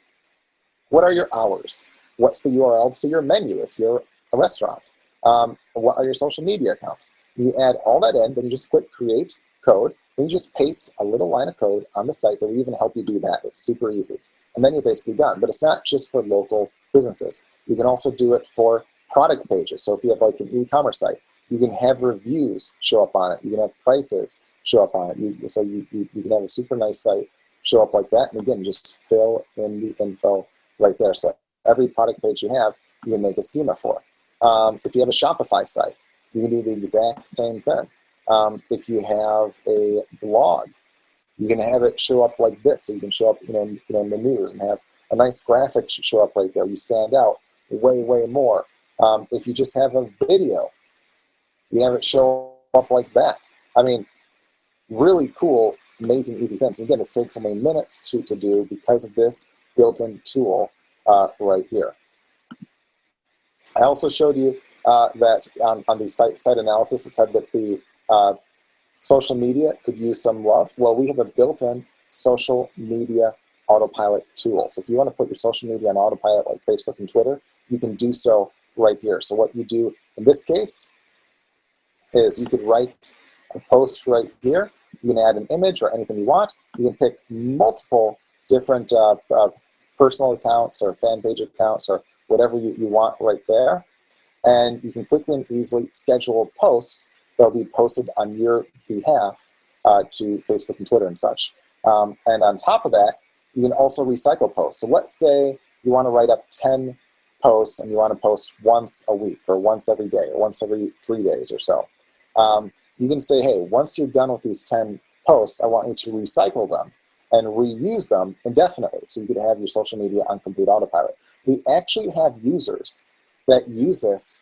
What are your hours? What's the URL to your menu if you're a restaurant? What are your social media accounts? You add all that in, then you just click Create Code, then you just paste a little line of code on the site that will even help you do that. It's super easy. And then you're basically done. But it's not just for local businesses. You can also do it for product pages. So if you have like an e-commerce site, you can have reviews show up on it. You can have prices show up on it. So you can have a super nice site show up like that. And again, just fill in the info right there. So every product page you have, you can make a schema for. If you have a Shopify site, you can do the exact same thing. If you have a blog, you can have it show up like this. So you can show up, in the news and have a nice graphic show up right there. You stand out way, way more. If you just have a video, you have it show up like that. I mean, really cool, amazing, easy things. And again, this takes only minutes to do because of this built-in tool right here. I also showed you that on the site analysis, it said that the social media could use some love. Well, we have a built-in social media autopilot tool. So if you want to put your social media on autopilot like Facebook and Twitter, you can do so right here. So what you do in this case is you could write a post right here. You can add an image or anything you want. You can pick multiple different personal accounts or fan page accounts or whatever you want right there. And you can quickly and easily schedule posts that will be posted on your behalf to Facebook and Twitter and such. And on top of that, you can also recycle posts. So let's say you want to write up 10 posts and you want to post once a week or once every day or once every 3 days or so. You can say, hey, once you're done with these 10 posts, I want you to recycle them and reuse them indefinitely. So you could have your social media on complete autopilot. We actually have users that use this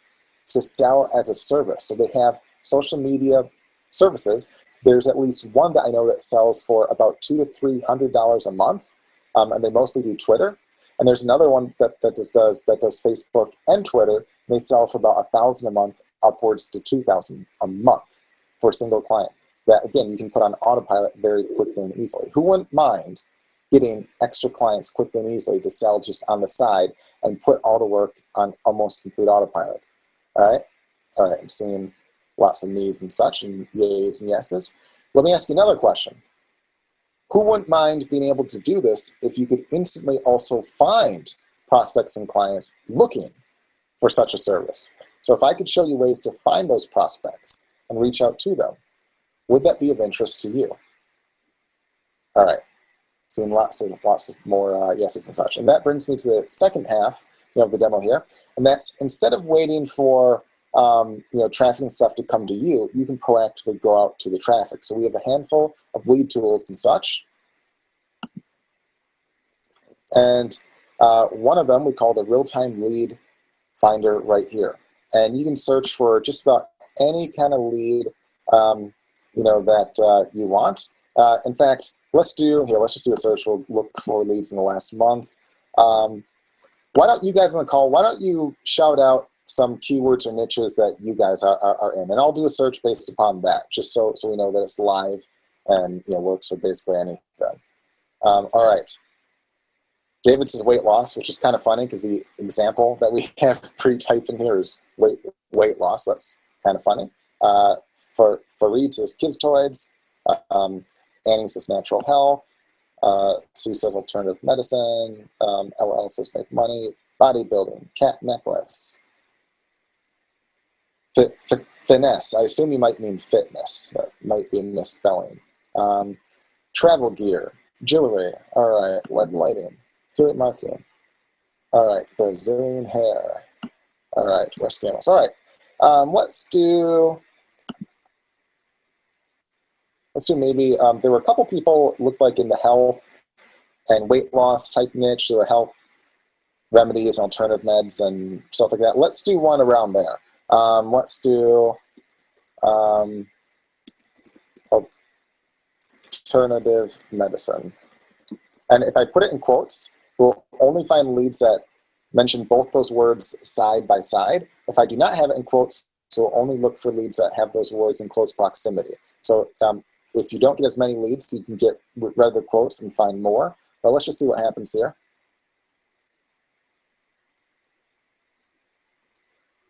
to sell as a service. So they have social media services. There's at least one that I know that sells for about $200 to $300 a month, and they mostly do Twitter. And there's another one that does Facebook and Twitter. And they sell for about $1,000 a month, upwards to $2,000 a month for a single client. That again, you can put on autopilot very quickly and easily. Who wouldn't mind getting extra clients quickly and easily to sell just on the side and put all the work on almost complete autopilot? All right, I'm seeing lots of me's and such and yays and yeses. Let me ask you another question. Who wouldn't mind being able to do this if you could instantly also find prospects and clients looking for such a service? So if I could show you ways to find those prospects and reach out to them, would that be of interest to you? All right. Seeing lots of more yeses and such. And that brings me to the second half of the demo here. And that's instead of waiting for traffic and stuff to come to you, you can proactively go out to the traffic. So we have a handful of lead tools and such. And one of them we call the real-time lead finder right here. And you can search for just about any kind of lead that you want. In fact, let's just do a search. We'll look for leads in the last month. Why don't you guys on the call, why don't you shout out some keywords or niches that you guys are in? And I'll do a search based upon that, just so we know that it's live and works for basically anything. All right. David says weight loss, which is kind of funny because the example that we have pre-typed in here is weight loss. That's kind of funny. Fareed says kids toys. Annie says natural health. Sue says alternative medicine. LL says make money. Bodybuilding. Cat necklace. Finesse. I assume you might mean fitness. That might be a misspelling. Travel gear. Jewelry. All right. LED lighting. Affiliate marketing. All right. Brazilian hair. All right. Breast cameras. All right. Let's do maybe, there were a couple people looked like in the health and weight loss type niche. There were health remedies, alternative meds, and stuff like that. Let's do one around there. Let's do alternative medicine. And if I put it in quotes, we'll only find leads that mention both those words side by side. If I do not have it in quotes, so we'll only look for leads that have those words in close proximity. So if you don't get as many leads, you can get rid of the quotes and find more. But let's just see what happens here.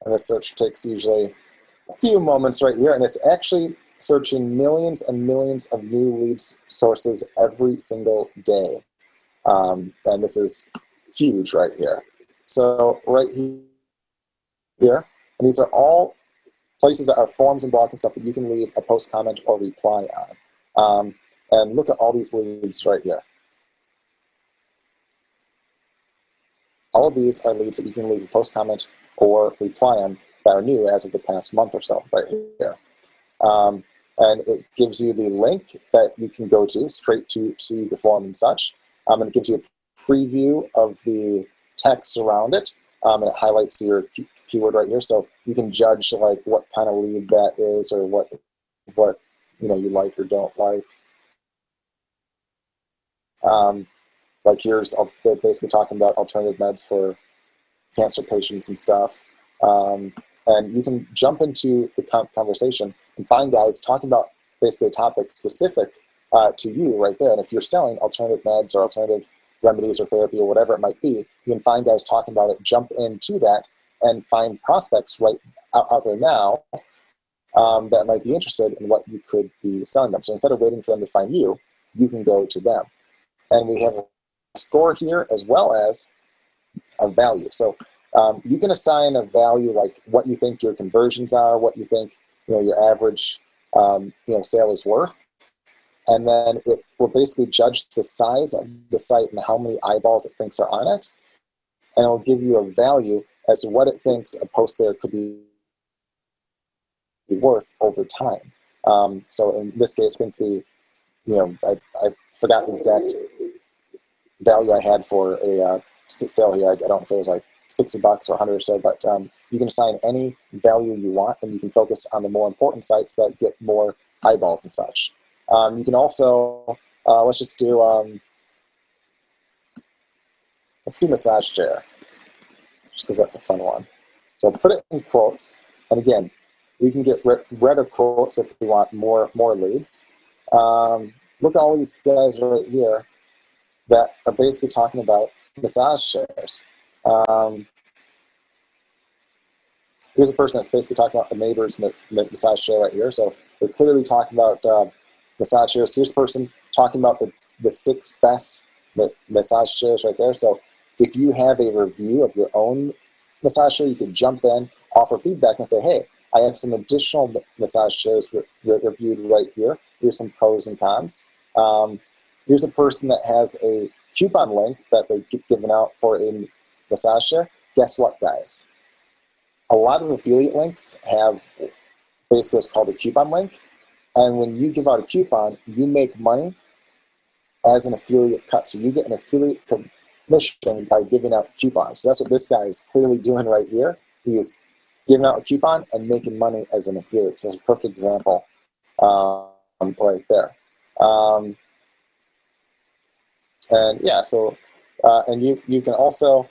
And this search takes usually a few moments right here, and it's actually searching millions and millions of new leads sources every single day. And this is huge right here. So right here, and these are all places that are forms and blogs and stuff that you can leave a post, comment, or reply on. And look at all these leads right here. All of these are leads that you can leave a post, comment, or reply on that are new as of the past month or so right here. And it gives you the link that you can go to straight to the form and such. And it gives you a preview of the text around it. And it highlights your keyword right here. So you can judge like what kind of lead that is, or what you like or don't like. Like here's, they're basically talking about alternative meds for cancer patients and stuff. And you can jump into the conversation and find guys talking about basically a topic specific to you right there. And if you're selling alternative meds or alternative remedies or therapy or whatever it might be, you can find guys talking about it, jump into that, and find prospects right out there now that might be interested in what you could be selling them. So instead of waiting for them to find you, you can go to them. And we have a score here as well as a value. So you can assign a value like what you think your conversions are, what you think your average sale is worth, and then it will basically judge the size of the site and how many eyeballs it thinks are on it, and it will give you a value as to what it thinks a post there could be worth over time. So in this case, I think I forgot the exact value I had for a sale here. I don't know if it was like $60 or 100 or so, but you can assign any value you want, and you can focus on the more important sites that get more eyeballs and such. You can also, let's do massage chair, just because that's a fun one. So put it in quotes, and again, we can get rid of quotes if we want more leads. Look at all these guys right here that are basically talking about massage chairs. Here's a person that's basically talking about the neighbor's massage chair right here. So they're clearly talking about massage chairs. Here's a person talking about the 6 best massage chairs right there. So if you have a review of your own massage chair, you can jump in, offer feedback, and say, hey, I have some additional massage chairs reviewed right here. Here's some pros and cons. Here's a person that has a coupon link that they're giving out for a massage chair. Guess what, guys? A lot of affiliate links have basically what's called a coupon link. And when you give out a coupon, you make money as an affiliate cut. So you get an affiliate commission by giving out coupons. So that's what this guy is clearly doing right here. He is giving out a coupon and making money as an affiliate. So that's a perfect example right there. And yeah, so, and you can also,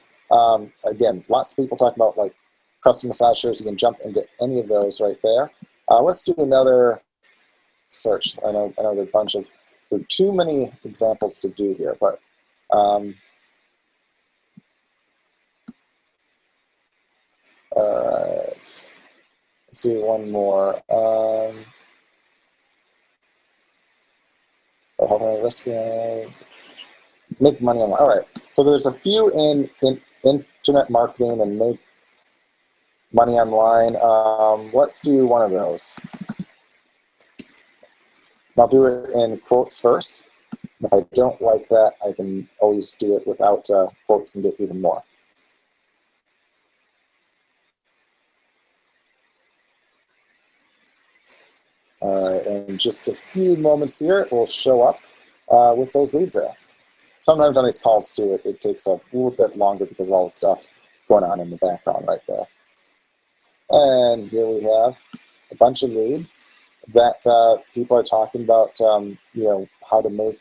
again, lots of people talk about like custom massage chairs. You can jump into any of those right there. Let's do another search. I know there are a bunch of there are too many examples to do here, but all right, let's do one more. Make money online. All right, so there's a few in internet marketing and make money online. Let's do one of those. I'll do it in quotes first. If I don't like that, I can always do it without quotes and get even more. All right, and just a few moments here, it will show up with those leads there. Sometimes on these calls too, it takes a little bit longer because of all the stuff going on in the background right there. And here we have a bunch of leads that people are talking about, how to make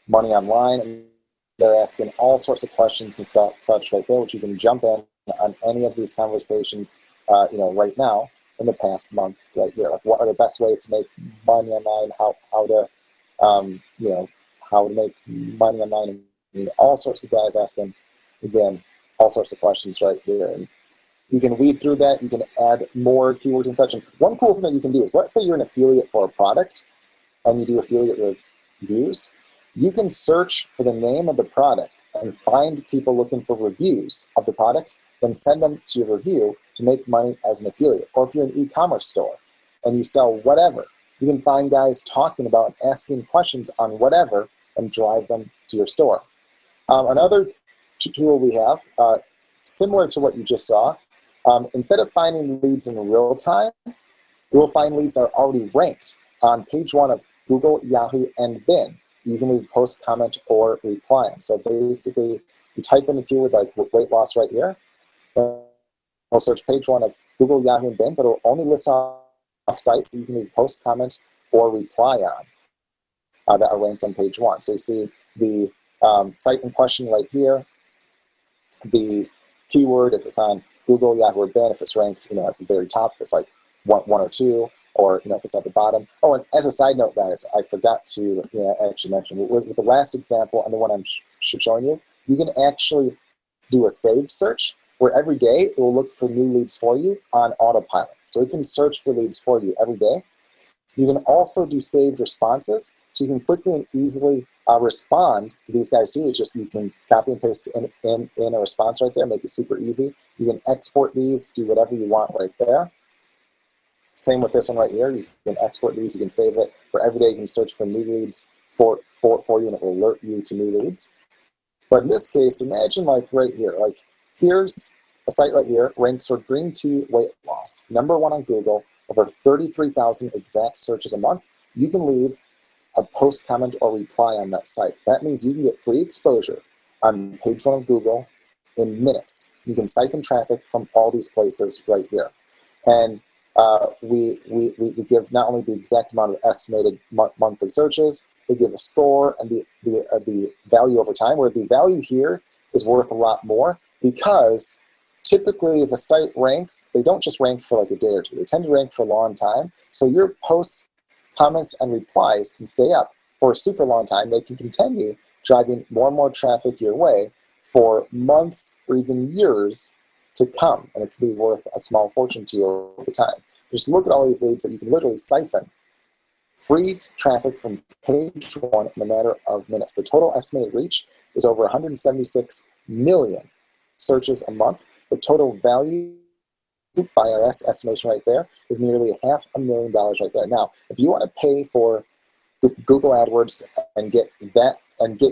money online. And they're asking all sorts of questions and such right there, which you can jump in on any of these conversations, right now in the past month right here. Like, what are the best ways to make money online? How to make money online? And all sorts of guys asking, again, all sorts of questions right here. And you can weed through that. You can add more keywords and such. And one cool thing that you can do is, let's say you're an affiliate for a product and you do affiliate reviews. You can search for the name of the product and find people looking for reviews of the product, then send them to your review to make money as an affiliate. Or if you're an e-commerce store and you sell whatever, you can find guys talking about and asking questions on whatever and drive them to your store. Another tool we have, similar to what you just saw, instead of finding leads in real time, you'll find leads that are already ranked on page 1 of Google, Yahoo, and Bing. You can leave post, comment, or reply. So basically, you type in a keyword like weight loss right here. We'll search page 1 of Google, Yahoo, and Bing, but it'll only list off sites that you can leave post, comment, or reply on that are ranked on page 1. So you see the site in question right here, the keyword, if it's on Google, Yahoo, or Bing, if it's ranked, at the very top, if it's like one or two, or if it's at the bottom. Oh, and as a side note, guys, I forgot to actually mention with the last example and the one I'm showing you, you can actually do a saved search where every day it will look for new leads for you on autopilot. So it can search for leads for you every day. You can also do saved responses, so you can quickly and easily respond to these guys too. It's just you can copy and paste in a response right there, make it super easy. You can export these, do whatever you want right there. Same with this one right here. You can export these, you can save it. For every day you can search for new leads for you, and it will alert you to new leads. But in this case, imagine like right here, like here's a site right here, ranks for green tea weight loss. #1 on Google, over 33,000 exact searches a month. You can leave a post, comment, or reply on that site. That means you can get free exposure on page 1 of Google in minutes. You can siphon traffic from all these places right here. And we give not only the exact amount of estimated monthly searches, we give a score and the value over time, where the value here is worth a lot more, because typically if a site ranks, they don't just rank for like a day or two. They tend to rank for a long time. So your posts, comments, and replies can stay up for a super long time. They can continue driving more and more traffic your way for months or even years to come, and it can be worth a small fortune to you over time. Just look at all these leads that you can literally siphon free traffic from page 1 in a matter of minutes. The total estimated reach is over 176 million searches a month. The total value by our estimation right there is nearly $500,000 right there. Now, if you want to pay for Google AdWords and get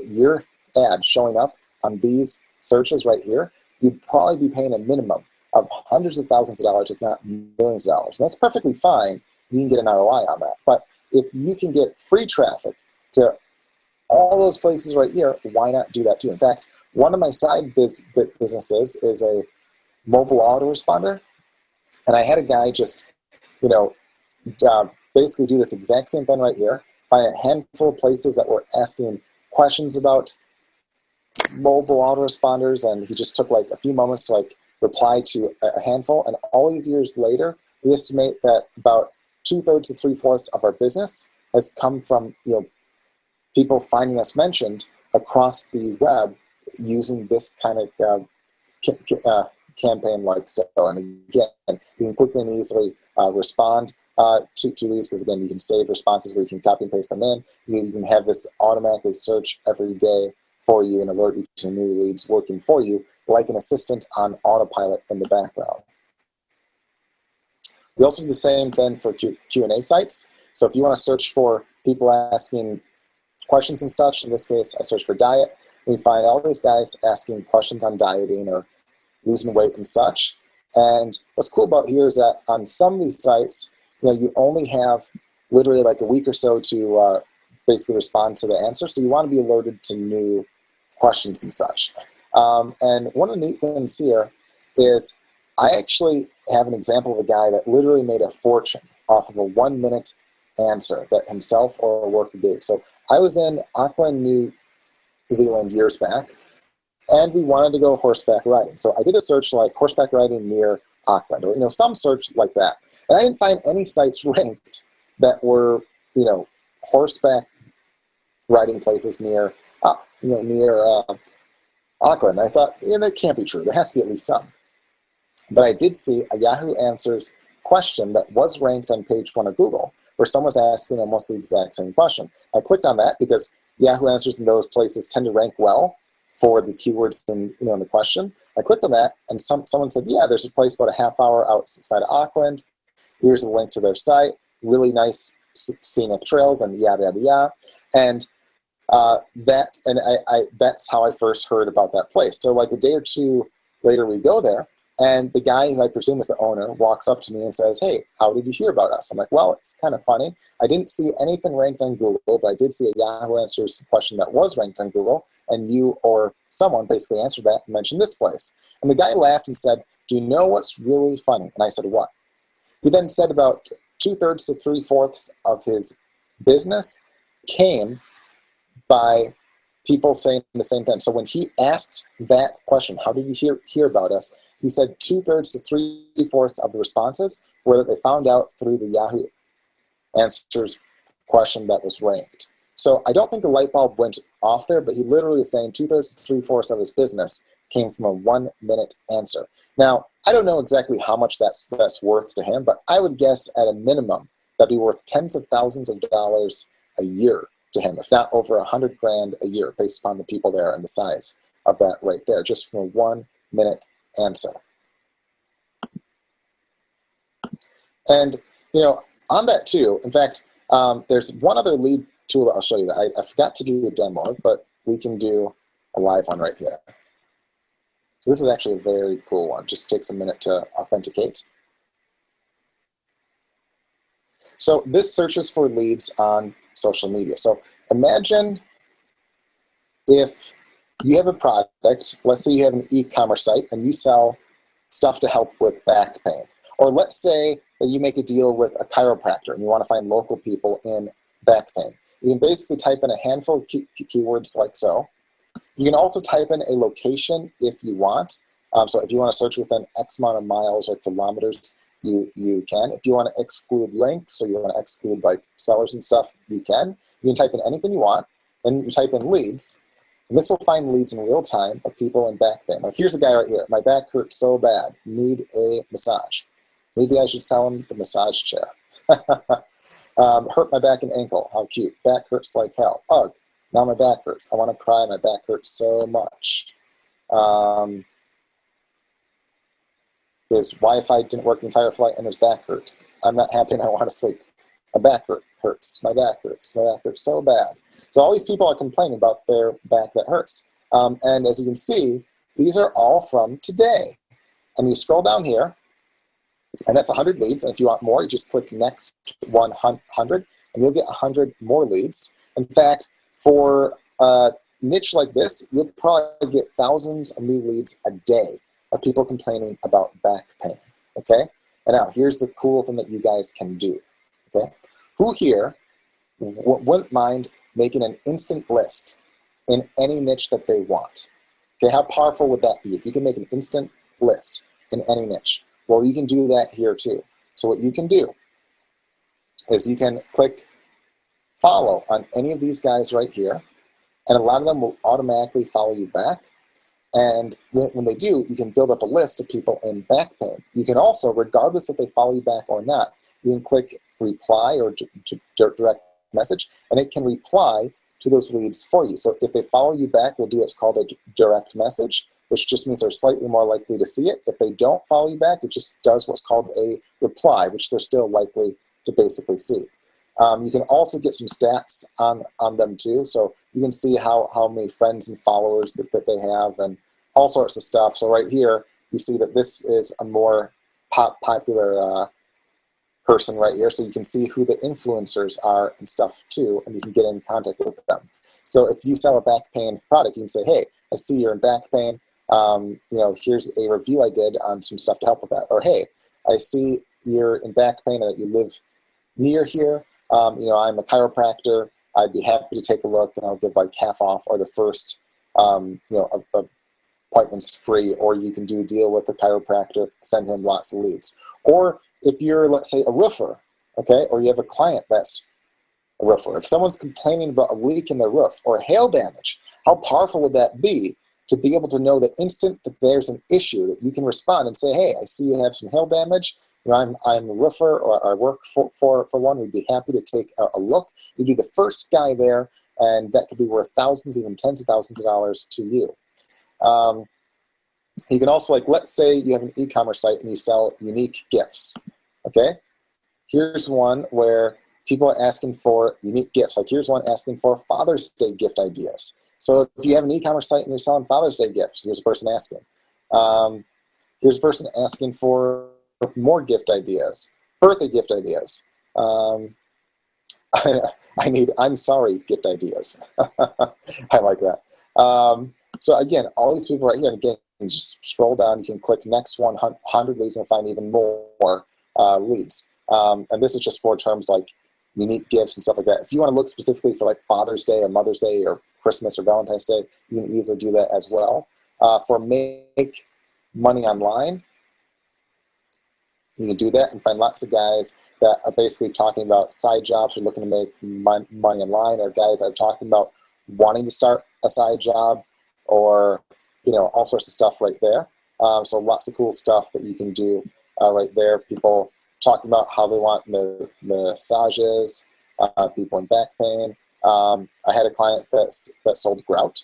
your ad showing up on these searches right here, you'd probably be paying a minimum of hundreds of thousands of dollars, if not millions of dollars. And that's perfectly fine. You can get an ROI on that. But if you can get free traffic to all those places right here, why not do that too? In fact, one of my side businesses is a mobile autoresponder. And I had a guy just, basically do this exact same thing right here. Find a handful of places that were asking questions about mobile autoresponders, and he just took like a few moments to reply to a handful. And all these years later, we estimate that about 2/3 to 3/4 of our business has come from people finding us mentioned across the web using this kind of campaign like so. And again, you can quickly and easily respond to these, because again, you can save responses where you can copy and paste them in. You can have this automatically search every day for you and alert you to new leads working for you, like an assistant on autopilot in the background. We also do the same thing for Q&A sites. So if you want to search for people asking questions and such, in this case, I search for diet. We find all these guys asking questions on dieting or losing weight and such. And what's cool about here is that on some of these sites, you only have literally like a week or so to basically respond to the answer. So you want to be alerted to new questions and such. And one of the neat things here is I actually have an example of a guy that literally made a fortune off of a 1-minute answer that himself or a worker gave. So I was in Auckland, New Zealand years back, and we wanted to go horseback riding. So I did a search like horseback riding near Auckland, or some search like that. And I didn't find any sites ranked that were, horseback riding places near Auckland. I thought, that can't be true. There has to be at least some. But I did see a Yahoo Answers question that was ranked on page 1 of Google, where someone was asking almost the exact same question. I clicked on that because Yahoo Answers in those places tend to rank well for the keywords in the question. I clicked on that, and someone said, yeah, there's a place about a half hour outside of Auckland. Here's a link to their site. Really nice scenic trails and yada yada yada. And that's how I first heard about that place. So like a day or two later, we go there, and the guy, who I presume is the owner, walks up to me and says, hey, how did you hear about us? I'm like, well, it's kind of funny. I didn't see anything ranked on Google, but I did see a Yahoo Answers question that was ranked on Google, and you or someone basically answered that and mentioned this place. And the guy laughed and said, do you know what's really funny? And I said, what? He then said about 2/3 to 3/4 of his business came by people saying the same thing. So when he asked that question, how did you hear about us? He said 2/3 to 3/4 of the responses were that they found out through the Yahoo Answers question that was ranked. So I don't think the light bulb went off there, but he literally was saying 2/3 to 3/4 of his business came from a 1-minute answer. Now, I don't know exactly how much that's worth to him, but I would guess at a minimum that'd be worth tens of thousands of dollars a year to him, if not over $100,000 a year, based upon the people there and the size of that right there, just from a 1-minute answer. And on that too, in fact, there's one other lead tool that I'll show you that I forgot to do a demo of, but we can do a live one right here. So this is actually a very cool one. Just takes a minute to authenticate. So this searches for leads on social media. So imagine if you have a product, let's say you have an e-commerce site and you sell stuff to help with back pain. Or let's say that you make a deal with a chiropractor and you want to find local people in back pain. You can basically type in a handful of keywords like so. You can also type in a location if you want. So if you want to search within X amount of miles or kilometers, you can. If you want to exclude links, or you want to exclude like sellers and stuff, you can. You can type in anything you want, and you type in leads, and this will find leads in real time of people in back pain. Like here's a guy right here. My back hurts so bad. Need a massage. Maybe I should sell him the massage chair. Hurt my back and ankle. How cute. Back hurts like hell. Ugh. Now my back hurts. I want to cry. My back hurts so much. His Wi-Fi didn't work the entire flight and his back hurts. I'm not happy and I want to sleep. My back hurts. My back hurts. My back hurts so bad. So all these people are complaining about their back that hurts. And as you can see, these are all from today. And you scroll down here, and that's 100 leads. And if you want more, you just click next 100, and you'll get 100 more leads. In fact, for a niche like this, you'll probably get thousands of new leads a day of people complaining about back pain, okay? And now, here's the cool thing that you guys can do, okay? Who here wouldn't mind making an instant list in any niche that they want? Okay, how powerful would that be if you can make an instant list in any niche? Well, you can do that here too. So what you can do is you can click follow on any of these guys right here, and a lot of them will automatically follow you back. And when they do, you can build up a list of people in Backpain. You can also, regardless if they follow you back or not, you can click reply or direct message, and it can reply to those leads for you. So if they follow you back, we'll do what's called a direct message, which just means they're slightly more likely to see it. If they don't follow you back, it just does what's called a reply, which they're still likely to basically see. You can also get some stats on them too. So you can see how many friends and followers that they have and all sorts of stuff. So right here, you see that this is a more popular person right here. So you can see who the influencers are and stuff too, and you can get in contact with them. So if you sell a back pain product, you can say, hey, I see you're in back pain. Here's a review I did on some stuff to help with that. Or, hey, I see you're in back pain and that you live near here. I'm a chiropractor. I'd be happy to take a look, and I'll give like half off or the first, appointments free, or you can do a deal with the chiropractor, send him lots of leads. Or if you're, let's say, a roofer, okay, or you have a client that's a roofer, if someone's complaining about a leak in their roof or hail damage, how powerful would that be to be able to know the instant that there's an issue that you can respond and say, hey, I see you have some hail damage. I'm a roofer, or I work for one. We'd be happy to take a look. You'd be the first guy there, and that could be worth thousands, even tens of thousands of dollars to you. You can also, let's say you have an e-commerce site and you sell unique gifts, okay? Here's one where people are asking for unique gifts. Here's one asking for Father's Day gift ideas. So if you have an e-commerce site and you're selling Father's Day gifts, here's a person asking. Here's a person asking for more gift ideas, birthday gift ideas. I need I'm sorry gift ideas. I like that. So again, all these people right here, and again, you can just scroll down, you can click next 100 leads and find even more leads. And this is just for terms like unique gifts and stuff like that. If you want to look specifically for Father's Day or Mother's Day or Christmas or Valentine's Day, you can easily do that as well. For make money online, you can do that and find lots of guys that are basically talking about side jobs or looking to make money online, or guys that are talking about wanting to start a side job, or all sorts of stuff right there. So lots of cool stuff that you can do right there. People talking about how they want massages, people in back pain. I had a client that sold grout,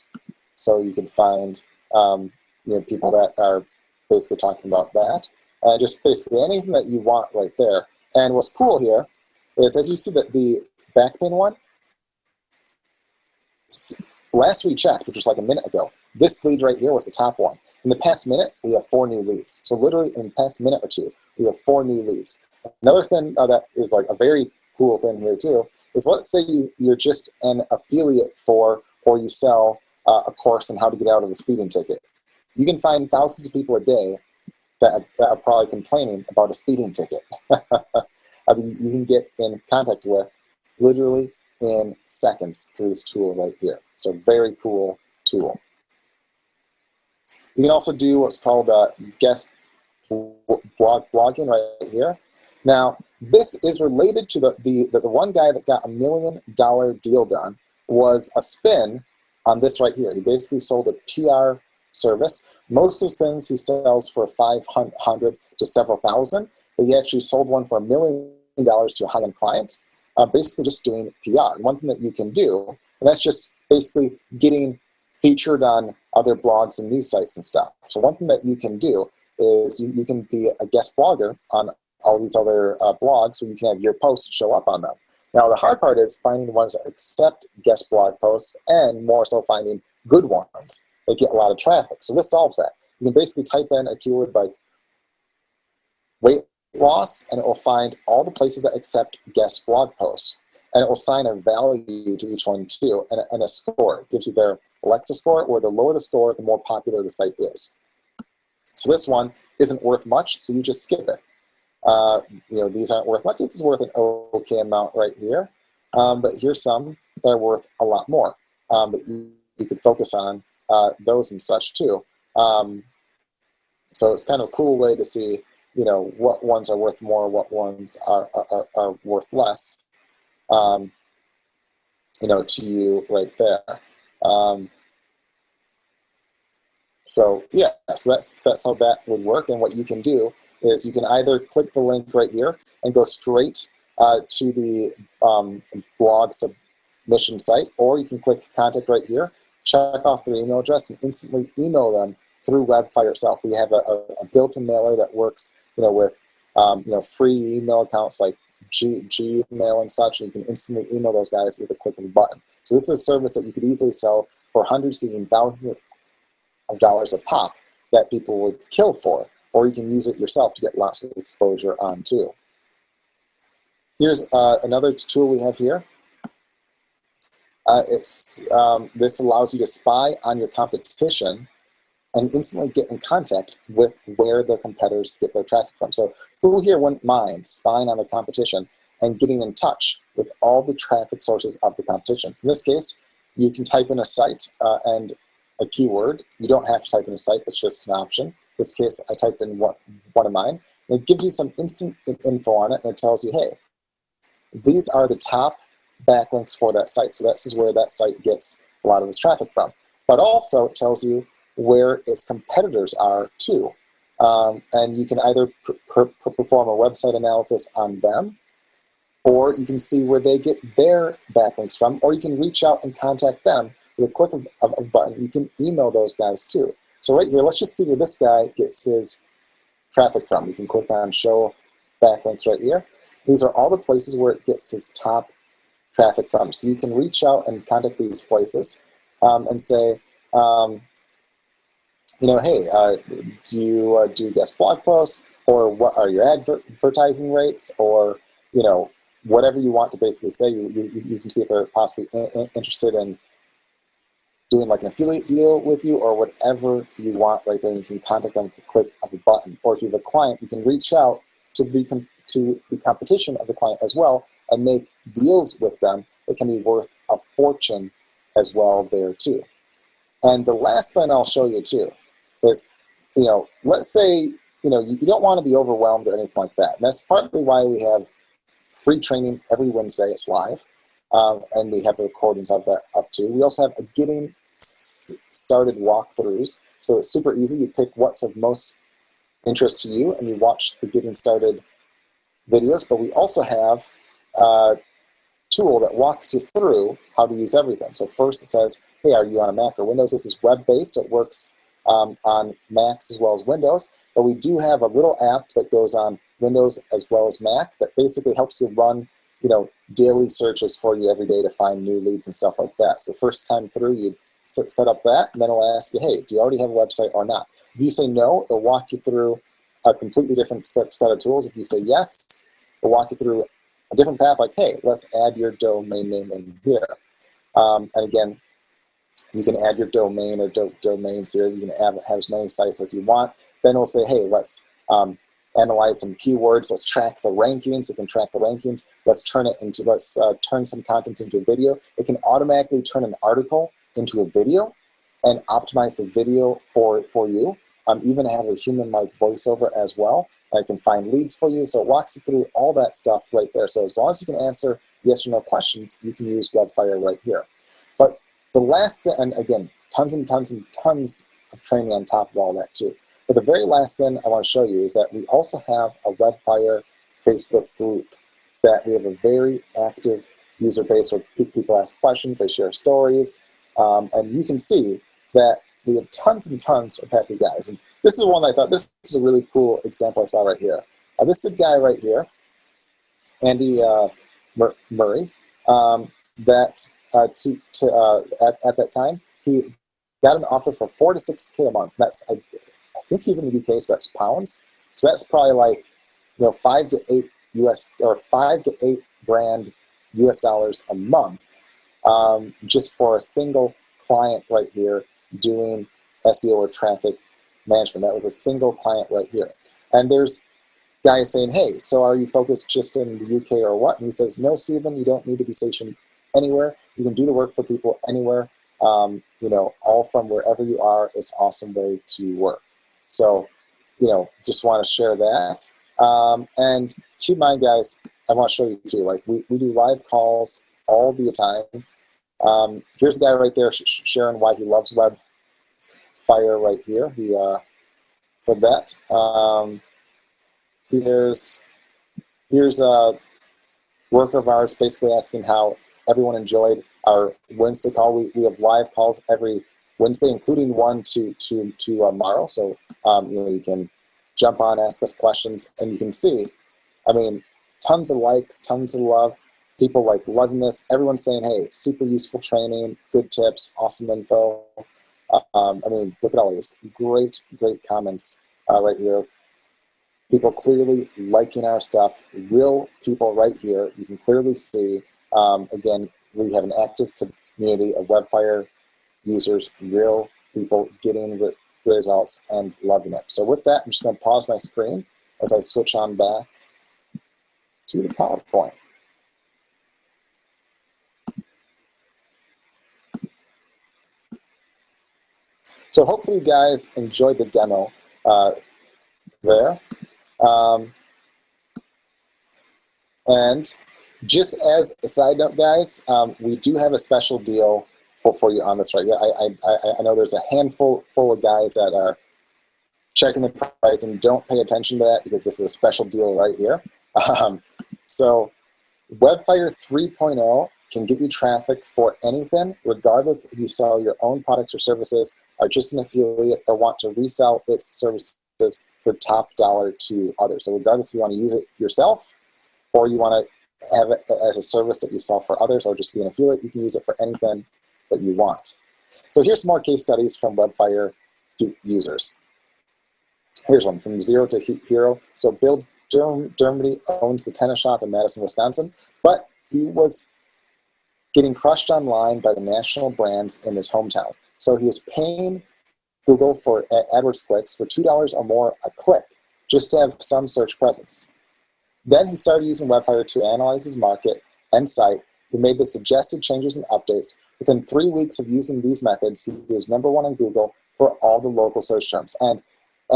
so you can find people that are basically talking about that. Just basically anything that you want right there. And what's cool here is, as you see that the back pain one, last we checked, which was like a minute ago, this lead right here was the top one. In the past minute, we have 4 new leads. So literally in the past minute or two, we have 4 new leads. Another thing that is a very cool thing here too is, let's say you're just an affiliate for, or you sell a course on how to get out of a speeding ticket. You can find thousands of people a day that are probably complaining about a speeding ticket. You can get in contact with literally in seconds through this tool right here. So very cool tool. You can also do what's called guest blogging right here. Now, this is related to the one guy that got $1 million deal done was a spin on this right here. He basically sold a PR service. Most of those things he sells for 500 to several thousand, but he actually sold one for $1 million to a high-end client, basically just doing PR. And one thing that you can do, and that's just basically getting featured on other blogs and news sites and stuff. So one thing that you can do is you can be a guest blogger on all these other blogs, so you can have your posts show up on them. Now, the hard part is finding the ones that accept guest blog posts, and more so finding good ones that get a lot of traffic. So this solves that. You can basically type in a keyword like weight loss, and it will find all the places that accept guest blog posts. And it will assign a value to each one too, and a score. It gives you their Alexa score, or the lower the score, the more popular the site is. So this one isn't worth much, so you just skip it. These aren't worth much. This is worth an okay amount right here. But here's some that are worth a lot more. But you could focus on those and such too. So it's kind of a cool way to see, what ones are worth more, what ones are worth less. to you right there. So yeah, so that's how that would work. And what you can do is you can either click the link right here and go straight to the blog submission site, or you can click contact right here, check off their email address, and instantly email them through Webfire itself. We have a built-in mailer that works, with free email accounts like Gmail and such, and you can instantly email those guys with a click of a button. So this is a service that you could easily sell for hundreds, even thousands of dollars a pop that people would kill for, or you can use it yourself to get lots of exposure on too. Here's another tool we have here. This allows you to spy on your competition and instantly get in contact with where their competitors get their traffic from. So who here wouldn't mind spying on the competition and getting in touch with all the traffic sources of the competition? In this case, you can type in a site and a keyword. You don't have to type in a site, that's just an option. In this case, I typed in one of mine. And it gives you some instant info on it, and it tells you, hey, these are the top backlinks for that site. So this is where that site gets a lot of its traffic from. But also it tells you where its competitors are too. And you can either perform a website analysis on them, or you can see where they get their backlinks from, or you can reach out and contact them with a click of a button. You can email those guys too. So right here, let's just see where this guy gets his traffic from. You can click on show backlinks right here. These are all the places where it gets his top traffic from. So you can reach out and contact these places and say, hey, do you do guest blog posts, or what are your advertising rates, or whatever you want to basically say. You can see if they're possibly interested in doing like an affiliate deal with you, or whatever you want right there. And you can contact them with a click of a button. Or if you have a client, you can reach out to the competition of the client as well and make deals with them that can be worth a fortune as well there too. And the last thing I'll show you too is, let's say, you don't want to be overwhelmed or anything like that. And that's partly why we have free training every Wednesday. It's live. And we have the recordings of that up too. We also have a getting started walkthroughs. So it's super easy. You pick what's of most interest to you and you watch the getting started videos. But we also have a tool that walks you through how to use everything. So first it says, hey, are you on a Mac or Windows? This is web-based, so it works on Macs as well as Windows. But we do have a little app that goes on Windows as well as Mac that basically helps you run daily searches for you every day to find new leads and stuff like that. So first time through, you'd set up that, and then it'll ask you, hey, do you already have a website or not? If you say no, it'll walk you through a completely different set of tools. If you say yes, it'll walk you through a different path, like, hey, let's add your domain name in here. And again, you can add your domain or domains here. You can have as many sites as you want. Then it'll say, hey, let's analyze some keywords. Let's track the rankings. It can track the rankings. Let's turn some content into a video. It can automatically turn an article into a video and optimize the video for you. Even have a human-like voiceover as well. And I can find leads for you. So it walks you through all that stuff right there. So as long as you can answer yes or no questions, you can use Webfire right here. But the last thing, and again, tons and tons and tons of training on top of all that too. But the very last thing I want to show you is that we also have a Webfire Facebook group that we have a very active user base where people ask questions, they share stories, and you can see that we have tons and tons of happy guys. And this is one I thought, this is a really cool example I saw right here. This is a guy right here, Andy Murray, that at that time, he got an offer for $4 to $6K a month. That's, I think he's in the UK, so that's pounds. So that's probably like, $5 to $8 grand US dollars a month, just for a single client right here doing SEO or traffic management. That was a single client right here. And there's guys saying, hey, so are you focused just in the UK or what? And he says, no, Stephen, you don't need to be stationed anywhere. You can do the work for people anywhere. All from wherever you are is an awesome way to work. So, just want to share that. And keep in mind, guys, I want to show you too, like we do live calls all the time. Here's a guy right there sharing why he loves Webfire right here. He said that. Here's a worker of ours basically asking how everyone enjoyed our Wednesday call. We have live calls every Wednesday, including one tomorrow. So you can jump on, ask us questions, and you can see, I mean, tons of likes, tons of love. People like loving this. Everyone's saying, hey, super useful training, good tips, awesome info. I mean, look at all these great comments right here. People clearly liking our stuff. Real people right here. You can clearly see, again, we have an active community of Webfire users, real people getting results and loving it. So with that, I'm just going to pause my screen as I switch on back to the PowerPoint. So hopefully you guys enjoyed the demo there. And just as a side note, guys, we do have a special deal for you on this right here. I know there's a handful of guys that are checking the price and don't pay attention to that because this is a special deal right here. So Webfire 3.0 can get you traffic for anything, regardless if you sell your own products or services, are just an affiliate, or want to resell its services for top dollar to others. So regardless if you want to use it yourself or you want to have it as a service that you sell for others or just be an affiliate, you can use it for anything that you want. So here's some more case studies from Webfire users. Here's one, from zero to hero. So Bill Dermody owns the tennis shop in Madison, Wisconsin, but he was getting crushed online by the national brands in his hometown. So he was paying Google for AdWords clicks for $2 or more a click, just to have some search presence. Then he started using Webfire to analyze his market and site. He made the suggested changes and updates. Within 3 weeks of using these methods, he was #1 on Google for all the local search terms. And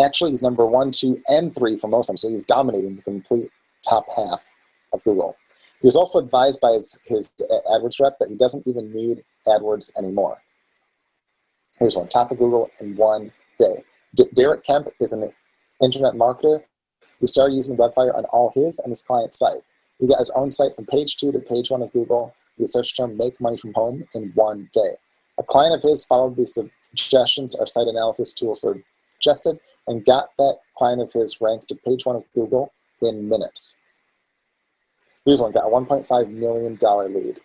actually, he's number 1, 2, and 3 for most of them. So he's dominating the complete top half of Google. He was also advised by his AdWords rep that he doesn't even need AdWords anymore. Here's one, top of Google in 1 day. Derek Kemp is an internet marketer who started using Webfire on all his and his client's site. He got his own site from page 2 to page 1 of Google. The search term "make money from home" in 1 day. A client of his followed the suggestions our site analysis tool suggested and got that client of his ranked to page 1 of Google in minutes. Here's one, got a $1.5 million lead.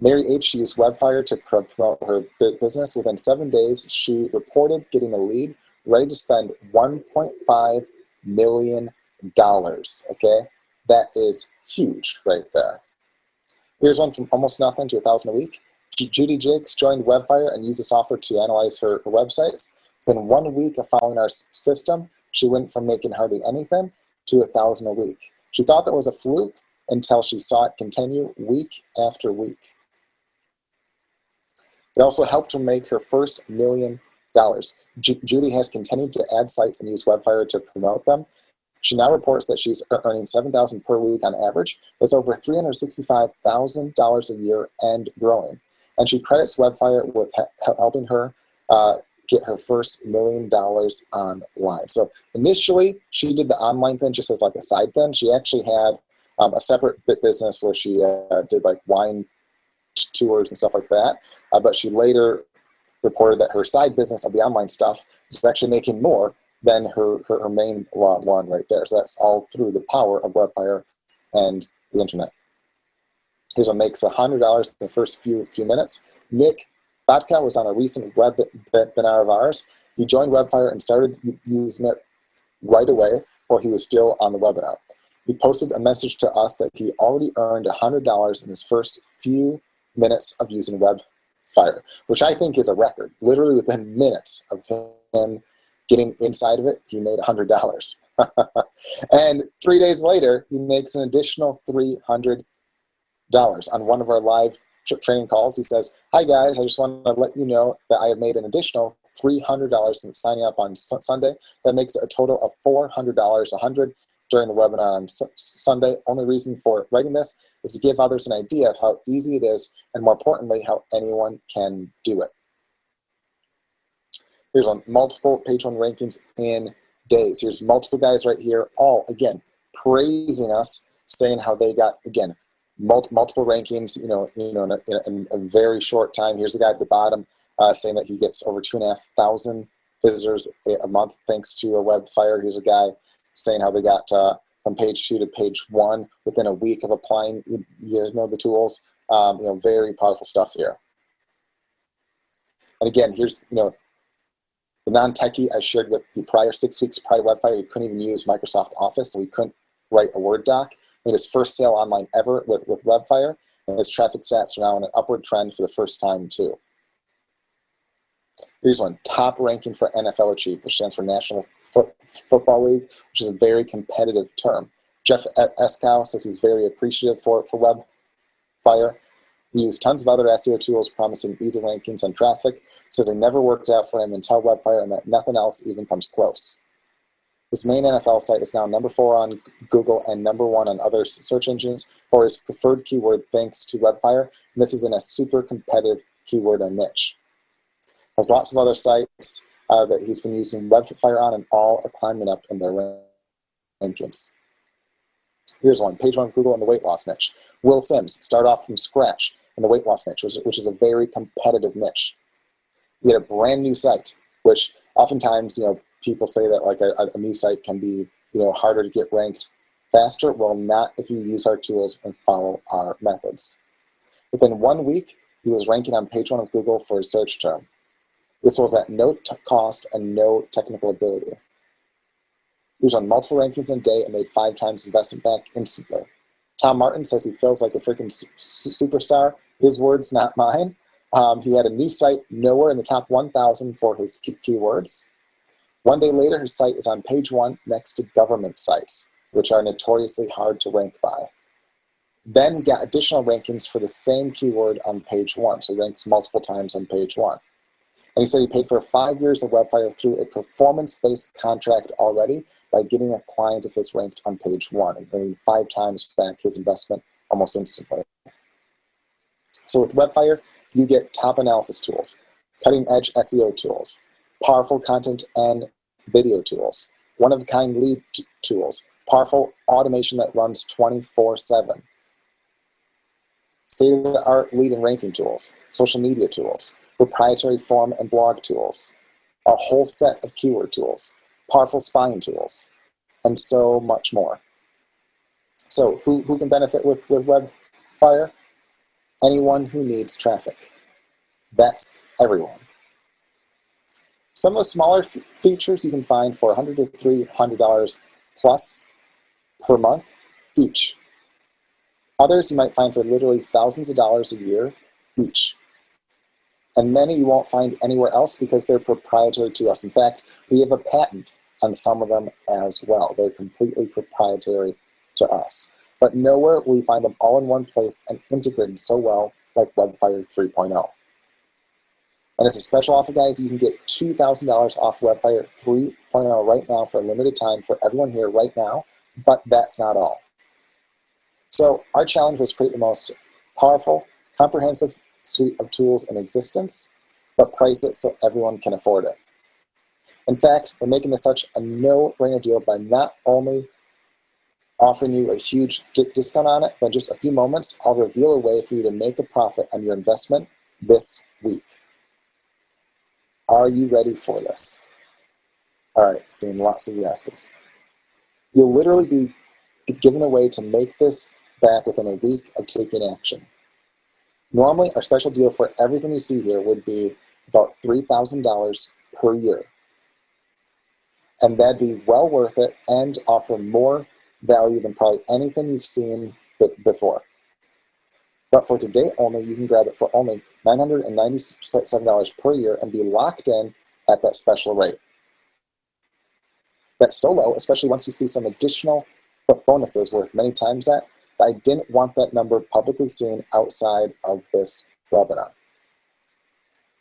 Mary H. used Webfire to promote her business. Within 7 days, she reported getting a lead ready to spend $1.5 million. Okay, that is huge right there. Here's one, from almost nothing to 1,000 a week. Judy Jakes joined Webfire and used the software to analyze her websites. Within 1 week of following our system, she went from making hardly anything to 1,000 a week. She thought that was a fluke until she saw it continue week after week. It also helped her make her first $1 million. Judy has continued to add sites and use Webfire to promote them. She now reports that she's earning $7,000 per week on average. That's over $365,000 a year and growing. And she credits Webfire with helping her get her first $1 million online. So initially, she did the online thing just as like a side thing. She actually had a separate business where she did like wine tours and stuff like that. But she later reported that her side business of the online stuff is actually making more than her main one right there. So that's all through the power of Webfire and the internet. Here's what makes $100 in the first few minutes. Nick Batka was on a recent webinar of ours. He joined Webfire and started using it right away while he was still on the webinar. He posted a message to us that he already earned $100 in his first few minutes of using Webfire, which I think is a record. Literally within minutes of him getting inside of it, he made $100. And 3 days later, he makes an additional $300. On one of our live training calls, he says, "Hi guys, I just want to let you know that I have made an additional $300 since signing up on Sunday. That makes it a total of $400, 100 during the webinar on Sunday. Only reason for writing this is to give others an idea of how easy it is, and more importantly, how anyone can do it. Here's one, multiple page one rankings in days. Here's multiple guys right here, all, again, praising us, saying how they got, again, multiple rankings, in a very short time. Here's the guy at the bottom saying that he gets over 2,500 visitors a month thanks to a Webfire. Here's a guy saying how they got from page 2 to page 1 within a week of applying, the tools. Very powerful stuff here. And again, here's, the non-techie I shared with the prior 6 weeks prior to Webfire. He couldn't even use Microsoft Office, so he couldn't write a Word doc. Made his first sale online ever with Webfire, and his traffic stats are now on an upward trend for the first time too. Here's one, top ranking for NFL Achieve, which stands for National Football League, which is a very competitive term. Jeff Eskow says he's very appreciative for Webfire. He used tons of other SEO tools promising easy rankings and traffic. Says they never worked out for him until Webfire, and that nothing else even comes close. This main NFL site is now number 4 on Google and number 1 on other search engines for his preferred keyword thanks to Webfire. And this is in a super competitive keyword and niche. There's lots of other sites that he's been using Webfire on, and all are climbing up in their rankings. Here's one, page 1 of Google in the weight loss niche. Will Sims, start off from scratch in the weight loss niche, which is a very competitive niche. He had a brand new site, which oftentimes, people say that like a new site can be, harder to get ranked faster. Well, not if you use our tools and follow our methods. Within 1 week, he was ranking on page 1 of Google for his search term. This was at no cost and no technical ability. He was on multiple rankings in a day and made 5 times investment back instantly. Tom Martin says he feels like a freaking superstar. His words, not mine. He had a new site nowhere in the top 1,000 for his keywords. 1 day later, his site is on page 1 next to government sites, which are notoriously hard to rank by. Then he got additional rankings for the same keyword on page 1, so he ranks multiple times on page 1. And he said he paid for 5 years of Webfire through a performance-based contract already by getting a client of his ranked on page 1 and bringing 5 times back his investment almost instantly. So with Webfire, you get top analysis tools, cutting-edge SEO tools, powerful content and video tools, one-of-a-kind lead tools, powerful automation that runs 24/7, state-of-the-art lead and ranking tools, social media tools, proprietary form and blog tools, a whole set of keyword tools, powerful spying tools, and so much more. So who can benefit with Webfire? Anyone who needs traffic. That's everyone. Some of the smaller features you can find for $100 to $300 plus per month each. Others you might find for literally thousands of dollars a year each. And many you won't find anywhere else because they're proprietary to us. In fact, we have a patent on some of them as well. They're completely proprietary to us. But nowhere will you find them all in one place and integrated so well like Webfire 3.0. And as a special offer, guys, you can get $2,000 off Webfire 3.0 right now for a limited time for everyone here right now, but that's not all. So our challenge was to create the most powerful, comprehensive suite of tools in existence, but price it so everyone can afford it. In fact, we're making this such a no-brainer deal by not only offering you a huge discount on it, but in just a few moments, I'll reveal a way for you to make a profit on your investment this week. Are you ready for this? All right, seeing lots of yeses. You'll literally be given a way to make this back within a week of taking action. Normally, our special deal for everything you see here would be about $3,000 per year. And that'd be well worth it and offer more value than probably anything you've seen before. But for today only, you can grab it for only $997 per year and be locked in at that special rate. That's so low, especially once you see some additional bonuses worth many times that, I didn't want that number publicly seen outside of this webinar.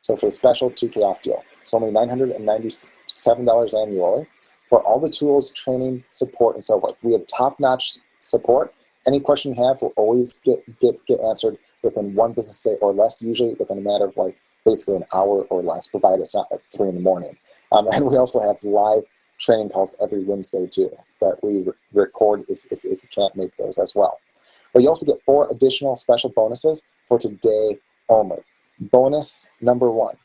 So for the special 2K off deal, it's only $997 annually. for all the tools, training, support, and so forth. We have top-notch support. Any question you have will always get answered within one business day or less, usually within a matter of like basically an hour or less, provided it's not like 3 in the morning. And we also have live training calls every Wednesday too that we record if you can't make those as well. But you also get 4 additional special bonuses for today only. Bonus number 1,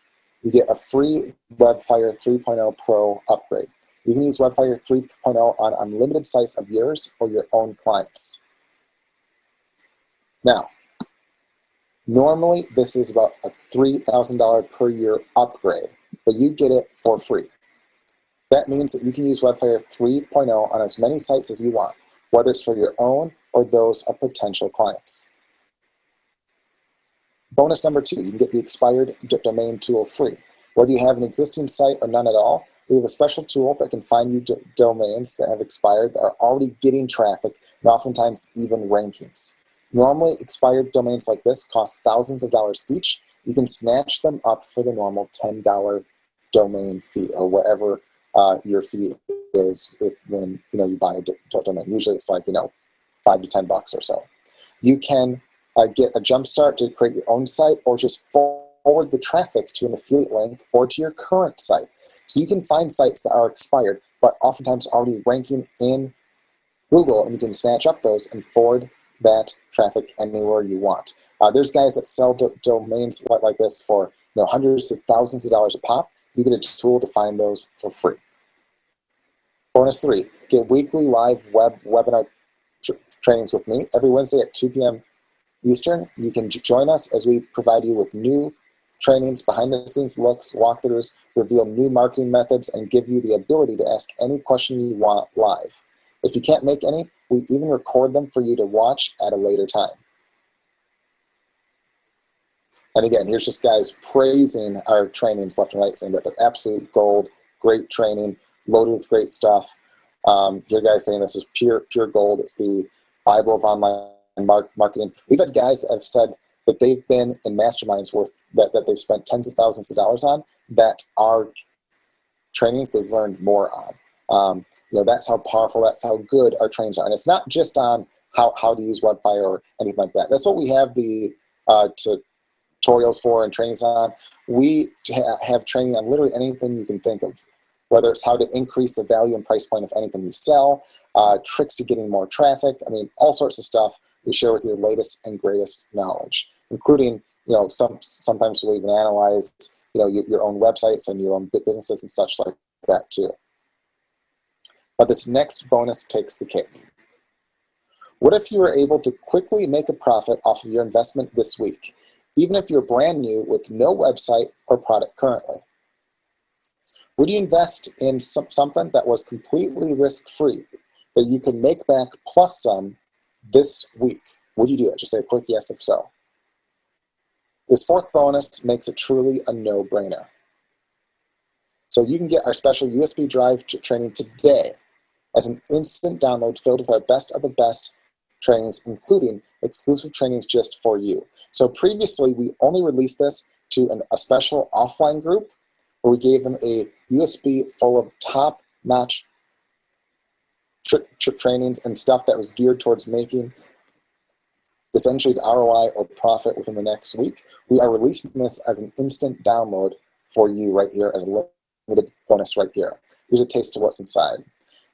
you get a free Webfire 3.0 Pro upgrade. You can use Webfire 3.0 on unlimited sites of yours or your own clients. Now, normally this is about a $3,000 per year upgrade, but you get it for free. That means that you can use Webfire 3.0 on as many sites as you want, whether it's for your own or those of potential clients. Bonus number 2, you can get the expired domain tool free. Whether you have an existing site or none at all, we have a special tool that can find you domains that have expired that are already getting traffic and oftentimes even rankings. Normally, expired domains like this cost thousands of dollars each. You can snatch them up for the normal $10 domain fee or whatever your fee is when you buy a domain. Usually it's like $5 to $10 or so. You can get a jump start to create your own site or just forward the traffic to an affiliate link or to your current site. So you can find sites that are expired but oftentimes already ranking in Google, and you can snatch up those and forward that traffic anywhere you want. There's guys that sell domains like this for hundreds of thousands of dollars a pop. You get a tool to find those for free. Bonus 3, get weekly live webinar trainings with me every Wednesday at 2 p.m. Eastern. You can join us as we provide you with new trainings, behind-the-scenes looks, walkthroughs, reveal new marketing methods, and give you the ability to ask any question you want live. If you can't make any, we even record them for you to watch at a later time. And again, here's just guys praising our trainings left and right, saying that they're absolute gold, great training, loaded with great stuff. Here guys saying this is pure gold. It's the Bible of online marketing. We've had guys that have said that they've been in masterminds that they've spent tens of thousands of dollars on, that are trainings they've learned more on. That's how powerful, that's how good our trainings are. And it's not just on how to use Webfire or anything like that. That's what we have the tutorials for and trainings on. We have training on literally anything you can think of, whether it's how to increase the value and price point of anything you sell, tricks to getting more traffic. I mean, all sorts of stuff. We share with you the latest and greatest knowledge, including, sometimes we'll even analyze, your own websites and your own businesses and such like that too. But this next bonus takes the cake. What if you were able to quickly make a profit off of your investment this week, even if you're brand new with no website or product currently? Would you invest in something that was completely risk-free, that you could make back plus some this week? Would you do that? Just say a quick yes if so. This 4th bonus makes it truly a no-brainer. So you can get our special USB drive training today as an instant download filled with our best of the best trainings, including exclusive trainings just for you. So previously, we only released this to a special offline group where we gave them a USB full of top-notch trainings and stuff that was geared towards making essentially the ROI or profit within the next week. We are releasing this as an instant download for you right here as a limited bonus right here. Here's a taste of what's inside.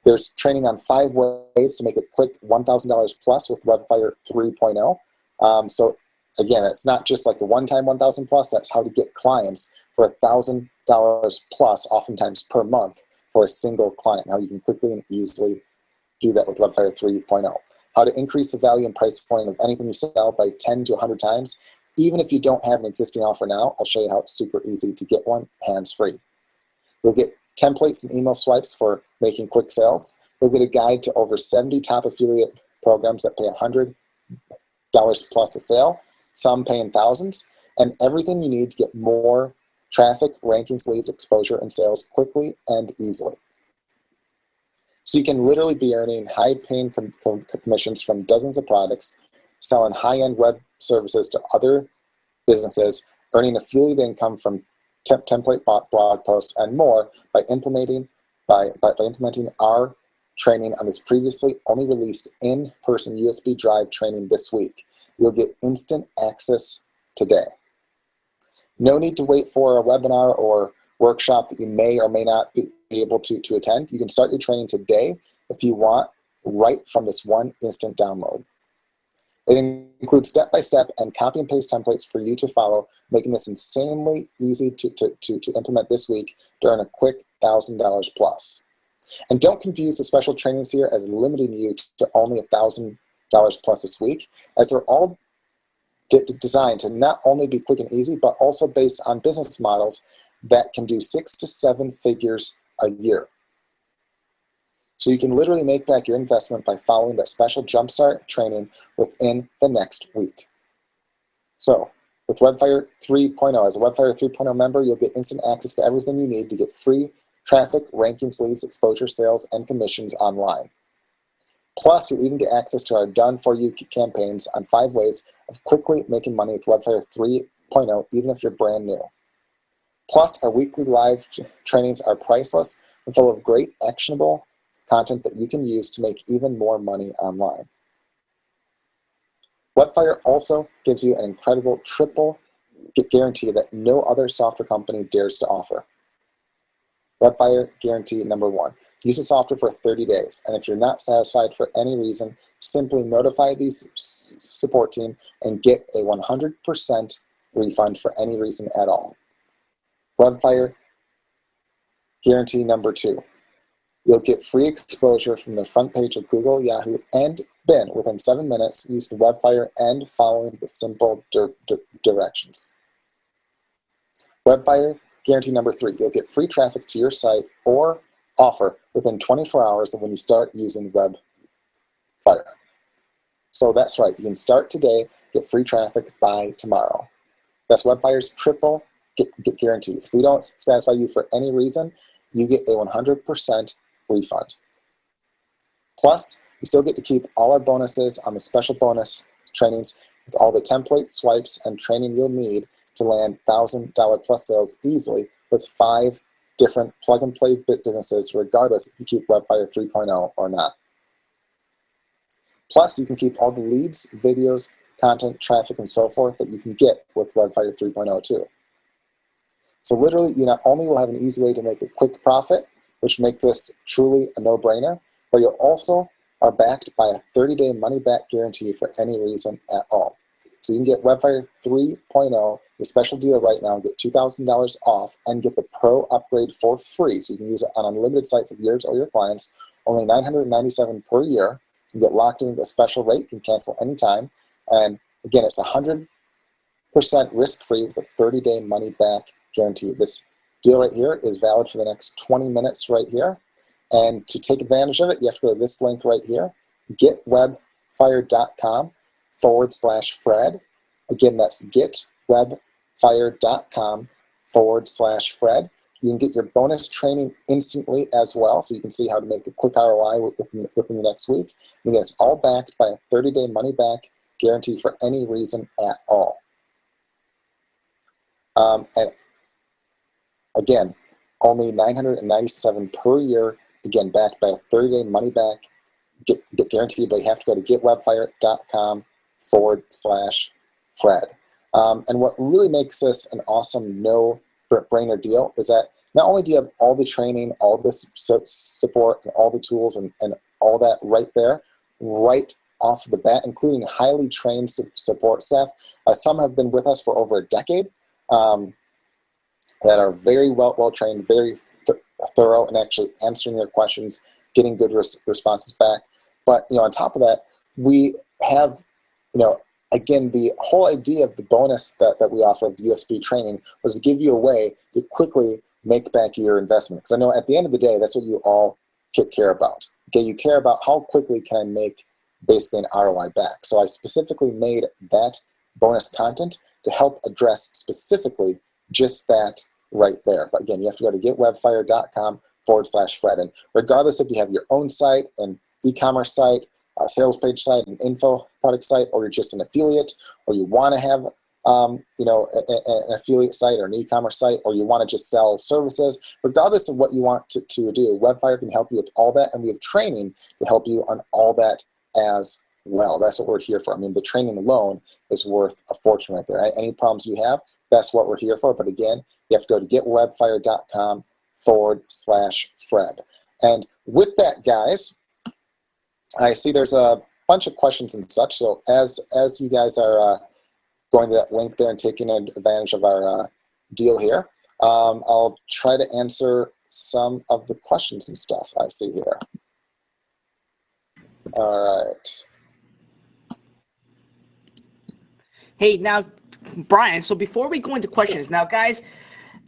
There's training on 5 ways to make a quick $1,000 plus with Webfire 3.0. So again, it's not just like the one-time 1,000 plus, that's how to get clients for $1,000 plus, oftentimes per month, for a single client. How you can quickly and easily do that with Webfire 3.0. How to increase the value and price point of anything you sell by 10 to 100 times. Even if you don't have an existing offer now, I'll show you how it's super easy to get one hands-free. You'll get templates and email swipes for making quick sales. You'll get a guide to over 70 top affiliate programs that pay $100 plus a sale, some paying thousands, and everything you need to get more traffic, rankings, leads, exposure, and sales quickly and easily. So you can literally be earning high-paying commissions from dozens of products, selling high-end web services to other businesses, earning affiliate income from template blog posts, and more by implementing by implementing our training on this previously only released in-person USB drive training this week. You'll get instant access today. No need to wait for a webinar or workshop that you may or may not be able to attend. You can start your training today if you want, right from this one instant download. It includes step-by-step and copy and paste templates for you to follow, making this insanely easy to implement this week during a quick $1,000 plus. And don't confuse the special trainings here as limiting you to only $1,000 plus this week, as they're all designed to not only be quick and easy, but also based on business models that can do 6 to 7 figures a year. So you can literally make back your investment by following that special jumpstart training within the next week. So with Webfire 3.0, as a Webfire 3.0 member, you'll get instant access to everything you need to get free traffic, rankings, leads, exposure, sales, and commissions online. Plus, you'll even get access to our done-for-you campaigns on 5 ways of quickly making money with Webfire 3.0, even if you're brand new. Plus, our weekly live trainings are priceless and full of great, actionable content that you can use to make even more money online. Webfire also gives you an incredible triple guarantee that no other software company dares to offer. Webfire guarantee number 1. Use the software for 30 days, and if you're not satisfied for any reason, simply notify the support team and get a 100% refund for any reason at all. Webfire guarantee number 2. You'll get free exposure from the front page of Google, Yahoo, and Bing within 7 minutes using Webfire and following the simple directions. Webfire guarantee number 3. You'll get free traffic to your site or offer within 24 hours of when you start using Webfire. So that's right. You can start today, get free traffic by tomorrow. That's Webfire's triple guarantee. If we don't satisfy you for any reason, you get a 100% refund. Plus, you still get to keep all our bonuses on the special bonus trainings with all the templates, swipes, and training you'll need to land $1,000 plus sales easily with 5 different plug-and-play businesses, regardless if you keep Webfire 3.0 or not. Plus, you can keep all the leads, videos, content, traffic, and so forth that you can get with Webfire 3.0 too. So literally, you not only will have an easy way to make a quick profit, which makes this truly a no-brainer, but you also are backed by a 30-day money-back guarantee for any reason at all. So you can get Webfire 3.0, the special deal right now, get $2,000 off, and get the Pro upgrade for free. So you can use it on unlimited sites of yours or your clients, only $997 per year. You get locked into the special rate, you can cancel anytime. And again, it's 100% risk-free with a 30-day money-back guarantee. This deal right here is valid for the next 20 minutes right here. And to take advantage of it, you have to go to this link right here, getwebfire.com/Fred. Again, that's getwebfire.com/Fred. You can get your bonus training instantly as well, so you can see how to make a quick ROI within the next week. And again, it's all backed by a 30-day money-back guarantee for any reason at all. And again, only $997 per year, again, backed by a 30-day money-back guarantee, but you have to go to getwebfire.com/Fred. And what really makes this an awesome no-brainer deal is that not only do you have all the training, all this support, and all the tools and all that right there, right off the bat, including highly trained support staff. Some have been with us for over a decade that are very well trained, very thorough, and actually answering your questions, getting good responses back. But on top of that, we have, again, the whole idea of the bonus that we offer of the USB training was to give you a way to quickly make back your investment. Because I know at the end of the day, that's what you all care about. Okay, you care about how quickly can I make basically an ROI back. So I specifically made that bonus content to help address specifically just that right there. But again, you have to go to getwebfire.com/Fred. And regardless if you have your own site, an e-commerce site, a sales page site, an info product site, or you're just an affiliate, or you want to have an affiliate site or an e-commerce site, or you want to just sell services, regardless of what you want to do, Webfire can help you with all that, and we have training to help you on all that as well. That's what we're here for. I mean, the training alone is worth a fortune right there. Any problems you have, that's what we're here for. But again, you have to go to getwebfire.com/Fred. And with that, guys, I see there's a bunch of questions and such. So as you guys are going to that link there and taking advantage of our deal here, I'll try to answer some of the questions and stuff I see here. All right. Hey, now, Brian, so before we go into questions, now, guys,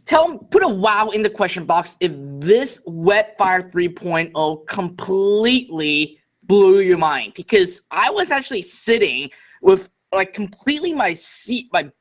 put a wow in the question box if this Webfire 3.0 completely blew your mind, because I was actually sitting with completely my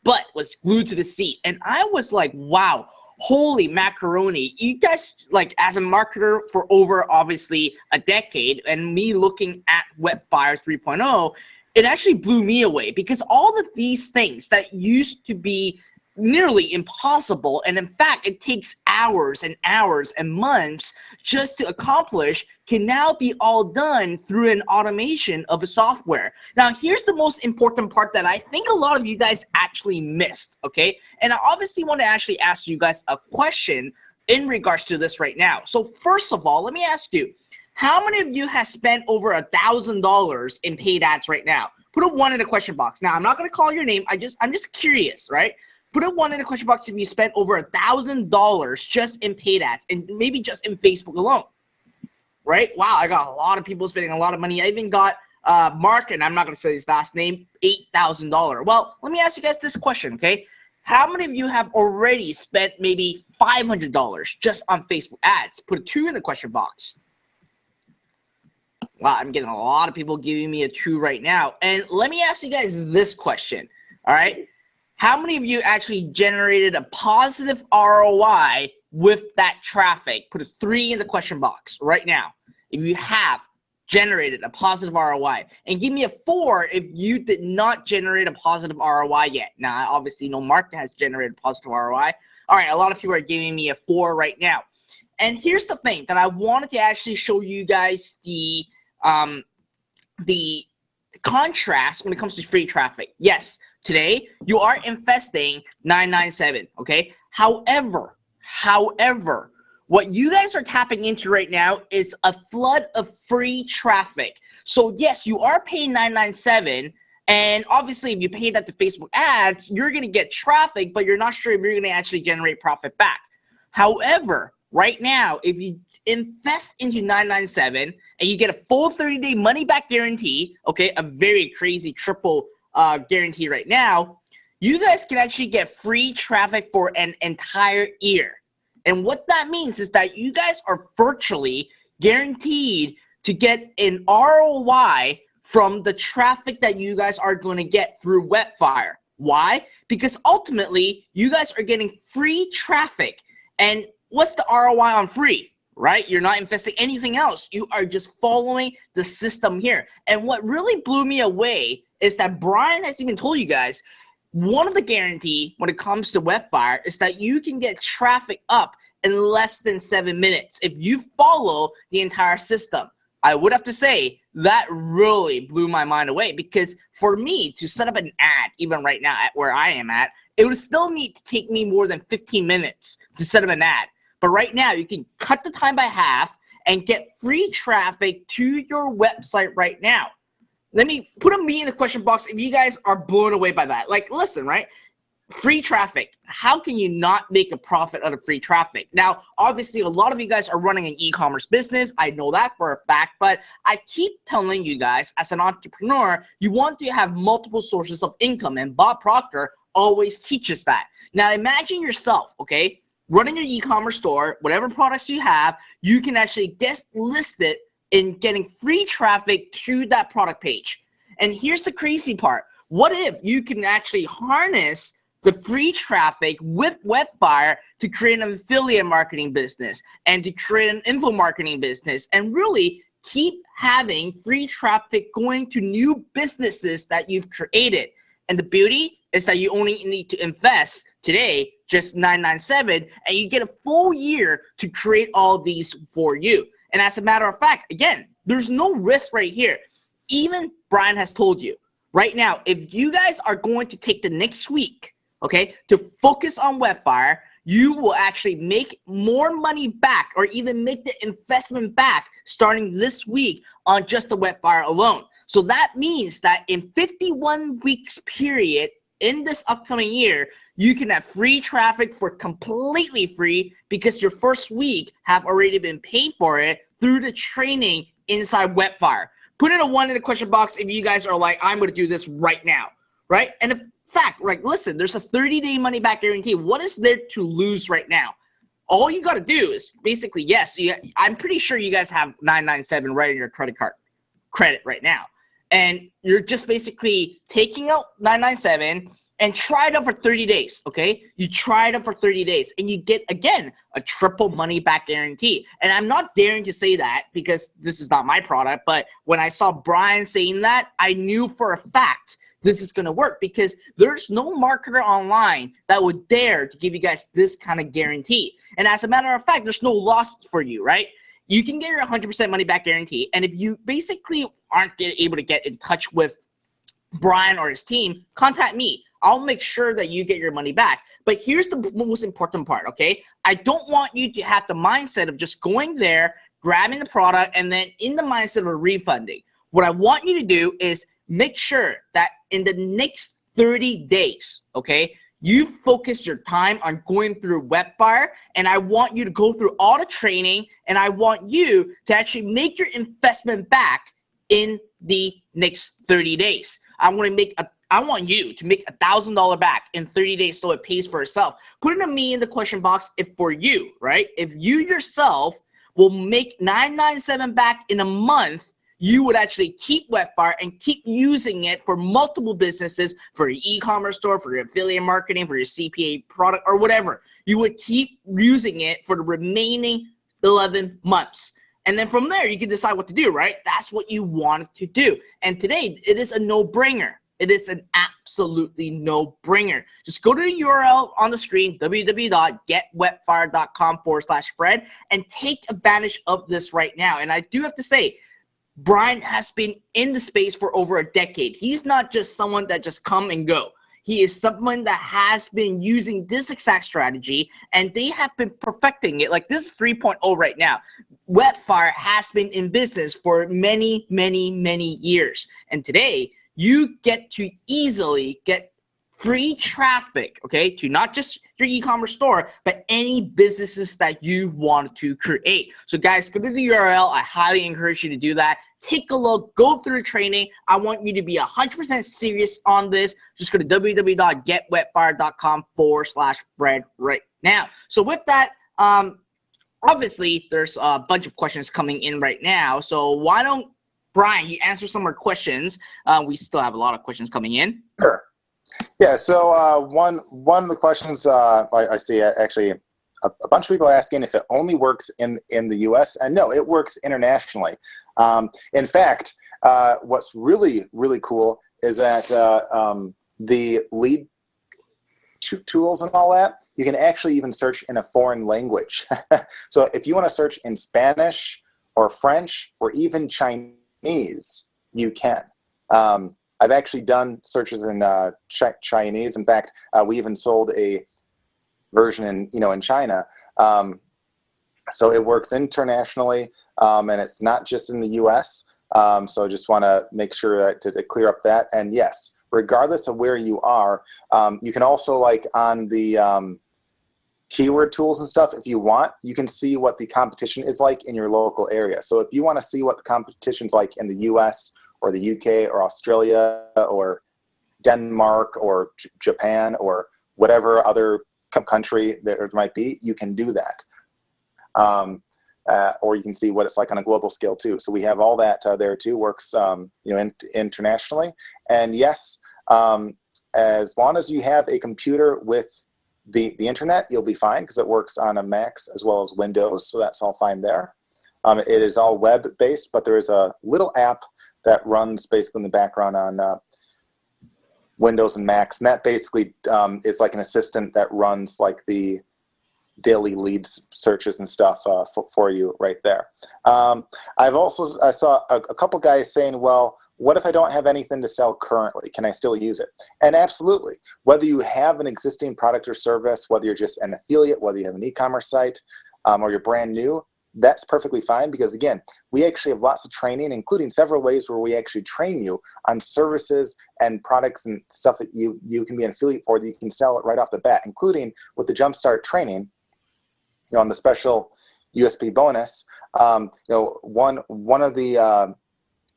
butt was glued to the seat, and I was like, wow, holy macaroni. You guys, as a marketer for over obviously a decade, and me looking at Webfire 3.0, it actually blew me away, because all of these things that used to be nearly impossible, and in fact it takes hours and hours and months just to accomplish, can now be all done through an automation of a software. Now, here's the most important part that I think a lot of you guys actually missed, okay? And I obviously want to actually ask you guys a question in regards to this right now. So first of all, let me ask you, how many of you have spent over $1,000 in paid ads right now? Put a 1 in the question box. Now, I'm not going to call your name. I'm just curious, right? Put a 1 in the question box if you spent over $1,000 just in paid ads, and maybe just in Facebook alone, right? Wow, I got a lot of people spending a lot of money. I even got Mark, and I'm not going to say his last name, $8,000. Well, let me ask you guys this question, okay? How many of you have already spent maybe $500 just on Facebook ads? Put a 2 in the question box. Wow, I'm getting a lot of people giving me a 2 right now. And let me ask you guys this question, all right? How many of you actually generated a positive ROI with that traffic? Put a 3 in the question box right now if you have generated a positive ROI. And give me a 4 if you did not generate a positive ROI yet. Now, I obviously know Mark has generated a positive ROI. All right, a lot of people are giving me a 4 right now. And here's the thing that I wanted to actually show you guys the contrast when it comes to free traffic. Yes, today you are investing $997, okay? However, what you guys are tapping into right now is a flood of free traffic. So yes, you are paying $997, and obviously if you pay that to Facebook ads, you're gonna get traffic, but you're not sure if you're gonna actually generate profit back. However, right now, if you invest into $997 and you get a full 30-day money-back guarantee, okay, a very crazy triple guarantee right now, you guys can actually get free traffic for an entire year. And what that means is that you guys are virtually guaranteed to get an ROI from the traffic that you guys are going to get through Webfire. Why? Because ultimately, you guys are getting free traffic. And what's the ROI on free? Right? You're not investing anything else. You are just following the system here. And what really blew me away is that Brian has even told you guys, one of the guarantee when it comes to Webfire is that you can get traffic up in less than 7 minutes if you follow the entire system. I would have to say that really blew my mind away, because for me to set up an ad, even right now at where I am at, it would still need to take me more than 15 minutes to set up an ad. But right now, you can cut the time by half and get free traffic to your website right now. Let me put a me in the question box if you guys are blown away by that. Listen, right? Free traffic. How can you not make a profit out of free traffic? Now, obviously, a lot of you guys are running an e-commerce business. I know that for a fact, but I keep telling you guys, as an entrepreneur, you want to have multiple sources of income, and Bob Proctor always teaches that. Now, imagine yourself, okay? Running your e-commerce store, whatever products you have, you can actually get listed in getting free traffic to that product page. And here's the crazy part. What if you can actually harness the free traffic with Webfire to create an affiliate marketing business and to create an info marketing business and really keep having free traffic going to new businesses that you've created? And the beauty is that you only need to invest today just $997, and you get a full year to create all these for you. And as a matter of fact, again, there's no risk right here. Even Brian has told you right now, if you guys are going to take the next week, okay, to focus on Webfire, you will actually make more money back, or even make the investment back starting this week on just the Webfire alone. So that means that in 51 weeks period in this upcoming year, you can have free traffic for completely free, because your first week have already been paid for it through the training inside Webfire. Put in a 1 in the question box if you guys are like, I'm going to do this right now, right? And in fact, like, listen, there's a 30-day money back guarantee. What is there to lose right now? All you got to do is basically, yes, I'm pretty sure you guys have $997 right in your credit card credit right now. And you're just basically taking out $997 and try it out for 30 days, okay? You try it out for 30 days, and you get, again, a triple money back guarantee. And I'm not daring to say that because this is not my product, but when I saw Brian saying that, I knew for a fact this is going to work, because there's no marketer online that would dare to give you guys this kind of guarantee. And as a matter of fact, there's no loss for you, right? You can get your 100% money back guarantee. And if you basically aren't able to get in touch with Brian or his team, contact me. I'll make sure that you get your money back. But here's the most important part, okay? I don't want you to have the mindset of just going there, grabbing the product, and then in the mindset of refunding. What I want you to do is make sure that in the next 30 days, okay, you focus your time on going through Webfire, and I want you to go through all the training, and I want you to actually make your investment back in the next 30 days. I want you to make $1,000 back in 30 days so it pays for itself. Put it to me in the question box if for you, right? If you yourself will make $997 back in a month, you would actually keep Webfire and keep using it for multiple businesses, for your e-commerce store, for your affiliate marketing, for your CPA product, or whatever. You would keep using it for the remaining 11 months. And then from there, you can decide what to do, right? That's what you want to do. And today, it is a no-brainer. It is an absolutely no-brainer. Just go to the URL on the screen, www.getwebfire.com/Fred, and take advantage of this right now. And I do have to say, Brian has been in the space for over a decade. He's not just someone that just come and go. He is someone that has been using this exact strategy, and they have been perfecting it. Like, this is 3.0 right now. Webfire has been in business for many, many, many years. And today, you get to easily get free traffic, okay, to not just your e-commerce store, but any businesses that you want to create. So guys, go to the URL. I highly encourage you to do that. Take a look, go through the training. I want you to be 100% serious on this. Just go to www.getwebfire.com/Fred right now. So with that, obviously there's a bunch of questions coming in right now. So why don't, Brian, you answer some more questions? We still have a lot of questions coming in. Sure. Yeah, so one of the questions I see actually a bunch of people are asking if it only works in the U.S. And no, it works internationally. In fact, what's really, really cool is that the lead tools and all that, you can actually even search in a foreign language. So if you want to search in Spanish or French or even Chinese, you can. I've actually done searches in Chinese. In fact, we even sold a version in China. So it works internationally, and it's not just in the U.S. So I just want to make sure to clear up that. And yes, regardless of where you are, you can also, like on the keyword tools and stuff, if you want, you can see what the competition is like in your local area. So if you want to see what the competition's like in the U.S. or the UK or Australia or Denmark or Japan or whatever other country there might be, you can do that. Or you can see what it's like on a global scale too. So we have all that there too. Works internationally. And yes, as long as you have a computer with the internet, you'll be fine, because it works on a Macs as well as Windows. So that's all fine there. It is all web-based, but there is a little app that runs basically in the background on Windows and Macs, and that basically is like an assistant that runs like the daily leads searches and stuff for you right there. I saw a couple guys saying, well, what if I don't have anything to sell currently? Can I still use it? And absolutely. Whether you have an existing product or service, whether you're just an affiliate, whether you have an e-commerce site, or you're brand new, that's perfectly fine, because again, we actually have lots of training, including several ways where we actually train you on services and products and stuff that you can be an affiliate for, that you can sell it right off the bat, including with the Jumpstart training, on the special USP bonus. One of the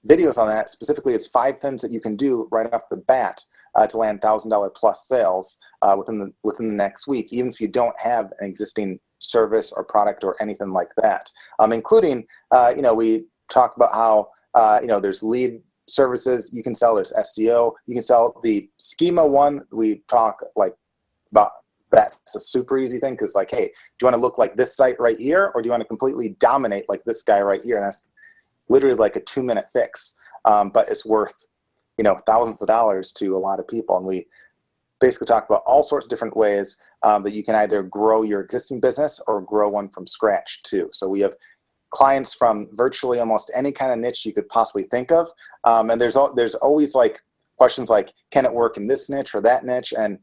videos on that specifically is 5 things that you can do right off the bat to land $1,000 plus sales within the next week, even if you don't have an existing service or product or anything like that. Including, we talk about how there's lead services you can sell. There's SEO. You can sell the schema one. We talk like about. That's a super easy thing, because like, hey, do you want to look like this site right here, or do you want to completely dominate like this guy right here? And that's literally like a 2-minute fix, but it's worth thousands of dollars to a lot of people. And we basically talk about all sorts of different ways that you can either grow your existing business or grow one from scratch too. So we have clients from virtually almost any kind of niche you could possibly think of, and there's always like questions like, can it work in this niche or that niche? And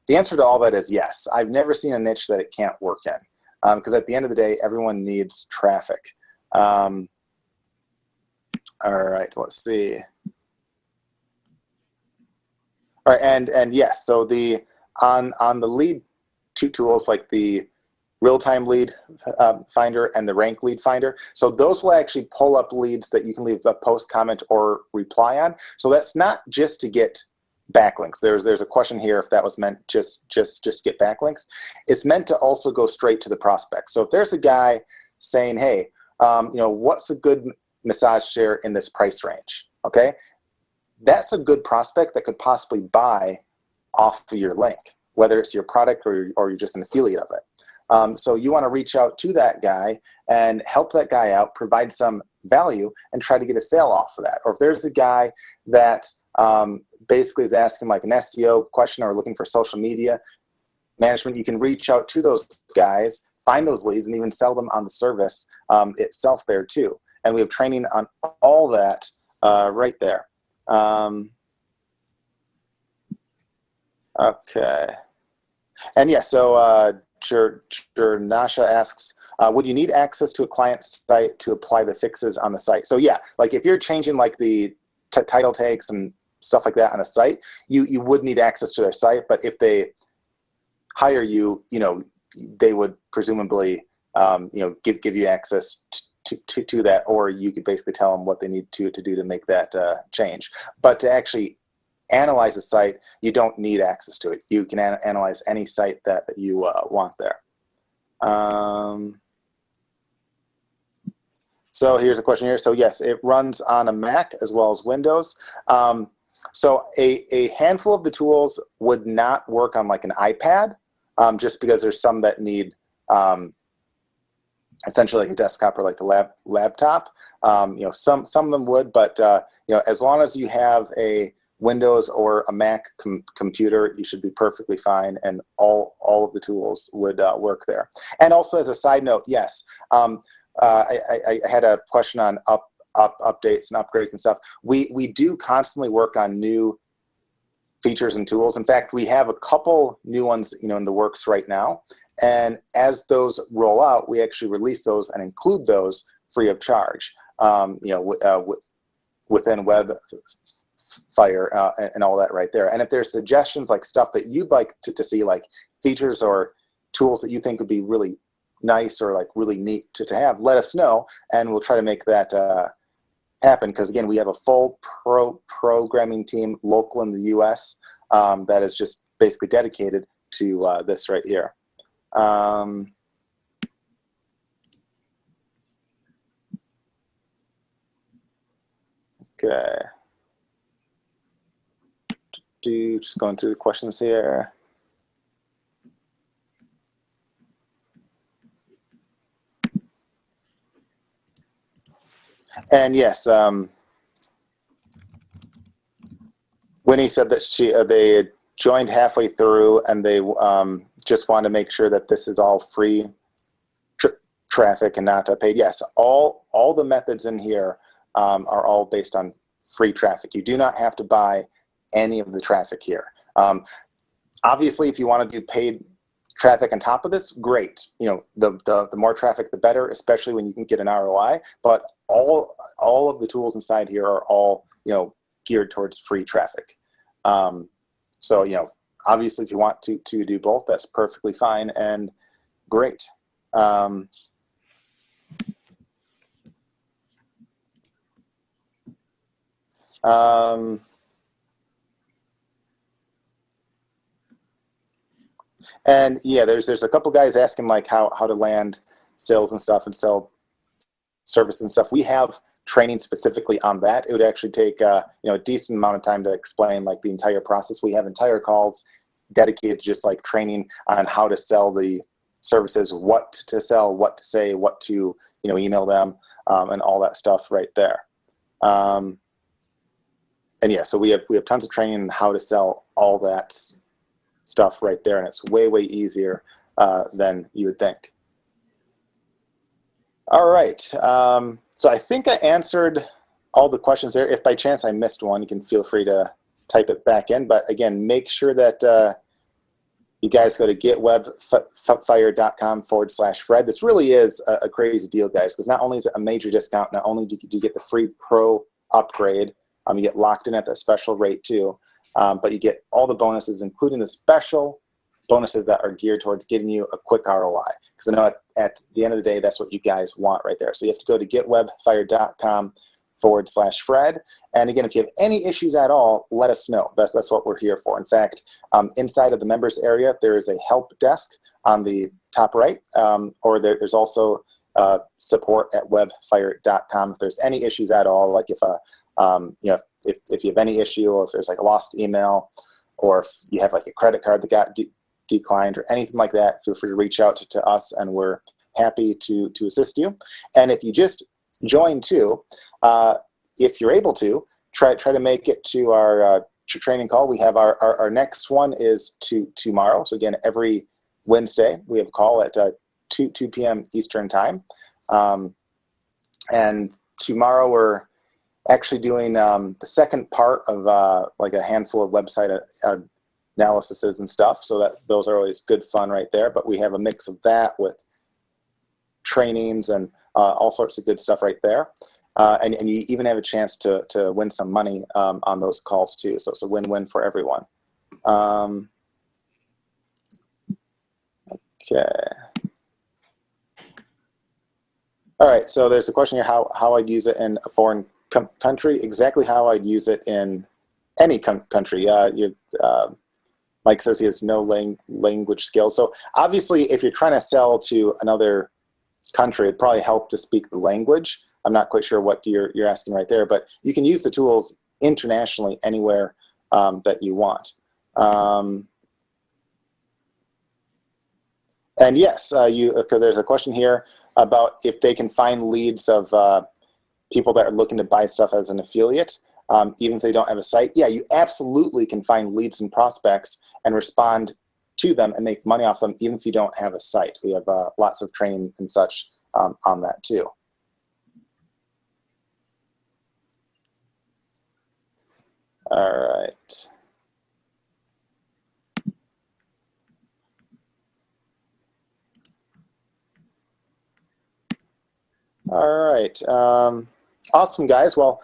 the answer to all that is yes. I've never seen a niche that it can't work in, because at the end of the day, everyone needs traffic. All right, let's see. All right, and yes, so on the lead two tools, like the real-time lead finder and the rank lead finder, so those will actually pull up leads that you can leave a post, comment, or reply on. So that's not just to get backlinks. There's a question here if that was meant just get backlinks. It's meant to also go straight to the prospect. So if there's a guy saying, hey, what's a good massage chair in this price range? Okay, that's a good prospect that could possibly buy off of your link, whether it's your product or you're just an affiliate of it. So you want to reach out to that guy and help that guy out, provide some value, and try to get a sale off of that. Or if there's a guy that basically is asking like an SEO question or looking for social media management, you can reach out to those guys, find those leads, and even sell them on the service itself there too. And we have training on all that right there. Okay. And yeah, so Jernasha asks, would you need access to a client's site to apply the fixes on the site? So yeah, like if you're changing like the title tags and stuff like that on a site, you would need access to their site. But if they hire you, they would presumably give you access to that, or you could basically tell them what they need to do to make that change. But to actually analyze the site, you don't need access to it. You can analyze any site that you want there. So here's a question here. So yes, it runs on a Mac as well as Windows. So a handful of the tools would not work on like an iPad, just because there's some that need essentially like a desktop or like a laptop. Some of them would, but as long as you have a Windows or a Mac computer, you should be perfectly fine, and all of the tools would work there. And also, as a side note, yes, I had a question on updates and upgrades and stuff. We do constantly work on new features and tools. In fact, we have a couple new ones in the works right now, and as those roll out, we actually release those and include those free of charge, within Webfire and all that right there. And if there's suggestions, like stuff that you'd like to see, like features or tools that you think would be really nice or like really neat to have, let us know, and we'll try to make that happen. Because again, we have a full programming team local in the US that is just basically dedicated to this right here. Okay. Just going through the questions here. And yes, Winnie Amy said that they joined halfway through and they just want to make sure that this is all free traffic and not paid. Yes, all the methods in here are all based on free traffic. You do not have to buy any of the traffic here. Obviously, if you want to do paid traffic on top of this, great. The more traffic, the better, especially when you can get an ROI. But all of the tools inside here are all geared towards free traffic. So obviously, if you want to do both, that's perfectly fine and great. And yeah, there's a couple guys asking like how to land sales and stuff and sell services and stuff. We have training specifically on that. It would actually take a decent amount of time to explain like the entire process. We have entire calls dedicated to just like training on how to sell the services, what to sell, what to say, what to email them, and all that stuff right there. And yeah, so we have tons of training on how to sell all that stuff right there, and it's way easier than you would think. All right, so I think I answered all the questions there. If by chance I missed one, you can feel free to type it back in. But again, make sure that you guys go to getwebfire.com/Fred. This really is a crazy deal, guys, because not only is it a major discount, not only do you get the free pro upgrade, you get locked in at the special rate too, but you get all the bonuses, including the special bonuses that are geared towards giving you a quick ROI. Because I know at the end of the day, that's what you guys want right there. So you have to go to getwebfire.com/Fred. And again, if you have any issues at all, let us know. That's what we're here for. In fact, inside of the members area, there is a help desk on the top right, or there's also support at webfire.com. If there's any issues at all, like if if you have any issue, or if there's like a lost email, or if you have like a credit card that got declined or anything like that, feel free to reach out to us, and we're happy to assist you. And if you just join too, if you're able to, try to make it to our training call. We have our next one is tomorrow. So again, every Wednesday we have a call at 2 p.m. Eastern time. And tomorrow we're actually doing the second part of like a handful of website analyses and stuff. So those are always good fun right there. But we have a mix of that with trainings and all sorts of good stuff right there. And you even have a chance to win some money on those calls too. So it's a win-win for everyone. Okay. All right, so there's a question here, how I'd use it in a foreign country. Exactly how I'd use it in any country. Mike says he has no language skills. So obviously, if you're trying to sell to another country, it'd probably help to speak the language. I'm not quite sure what you're asking right there, but you can use the tools internationally anywhere that you want. And yes, because there's a question here about if they can find leads of people that are looking to buy stuff as an affiliate, even if they don't have a site. Yeah, you absolutely can find leads and prospects and respond to them and make money off them, even if you don't have a site. We have lots of training and such on that too. All right. All right. Awesome, guys. Well,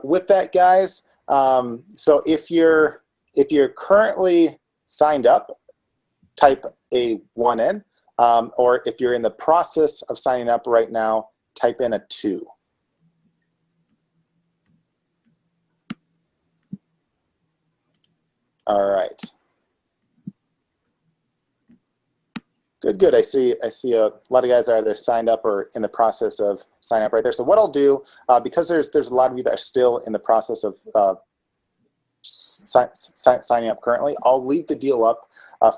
with that, guys, so if you're currently signed up, type a 1 in, or if you're in the process of signing up right now, type in a 2. All right. Good. I see a lot of guys are either signed up or in the process of signing up right there. So what I'll do, because there's a lot of you that are still in the process of signing up currently, I'll leave the deal up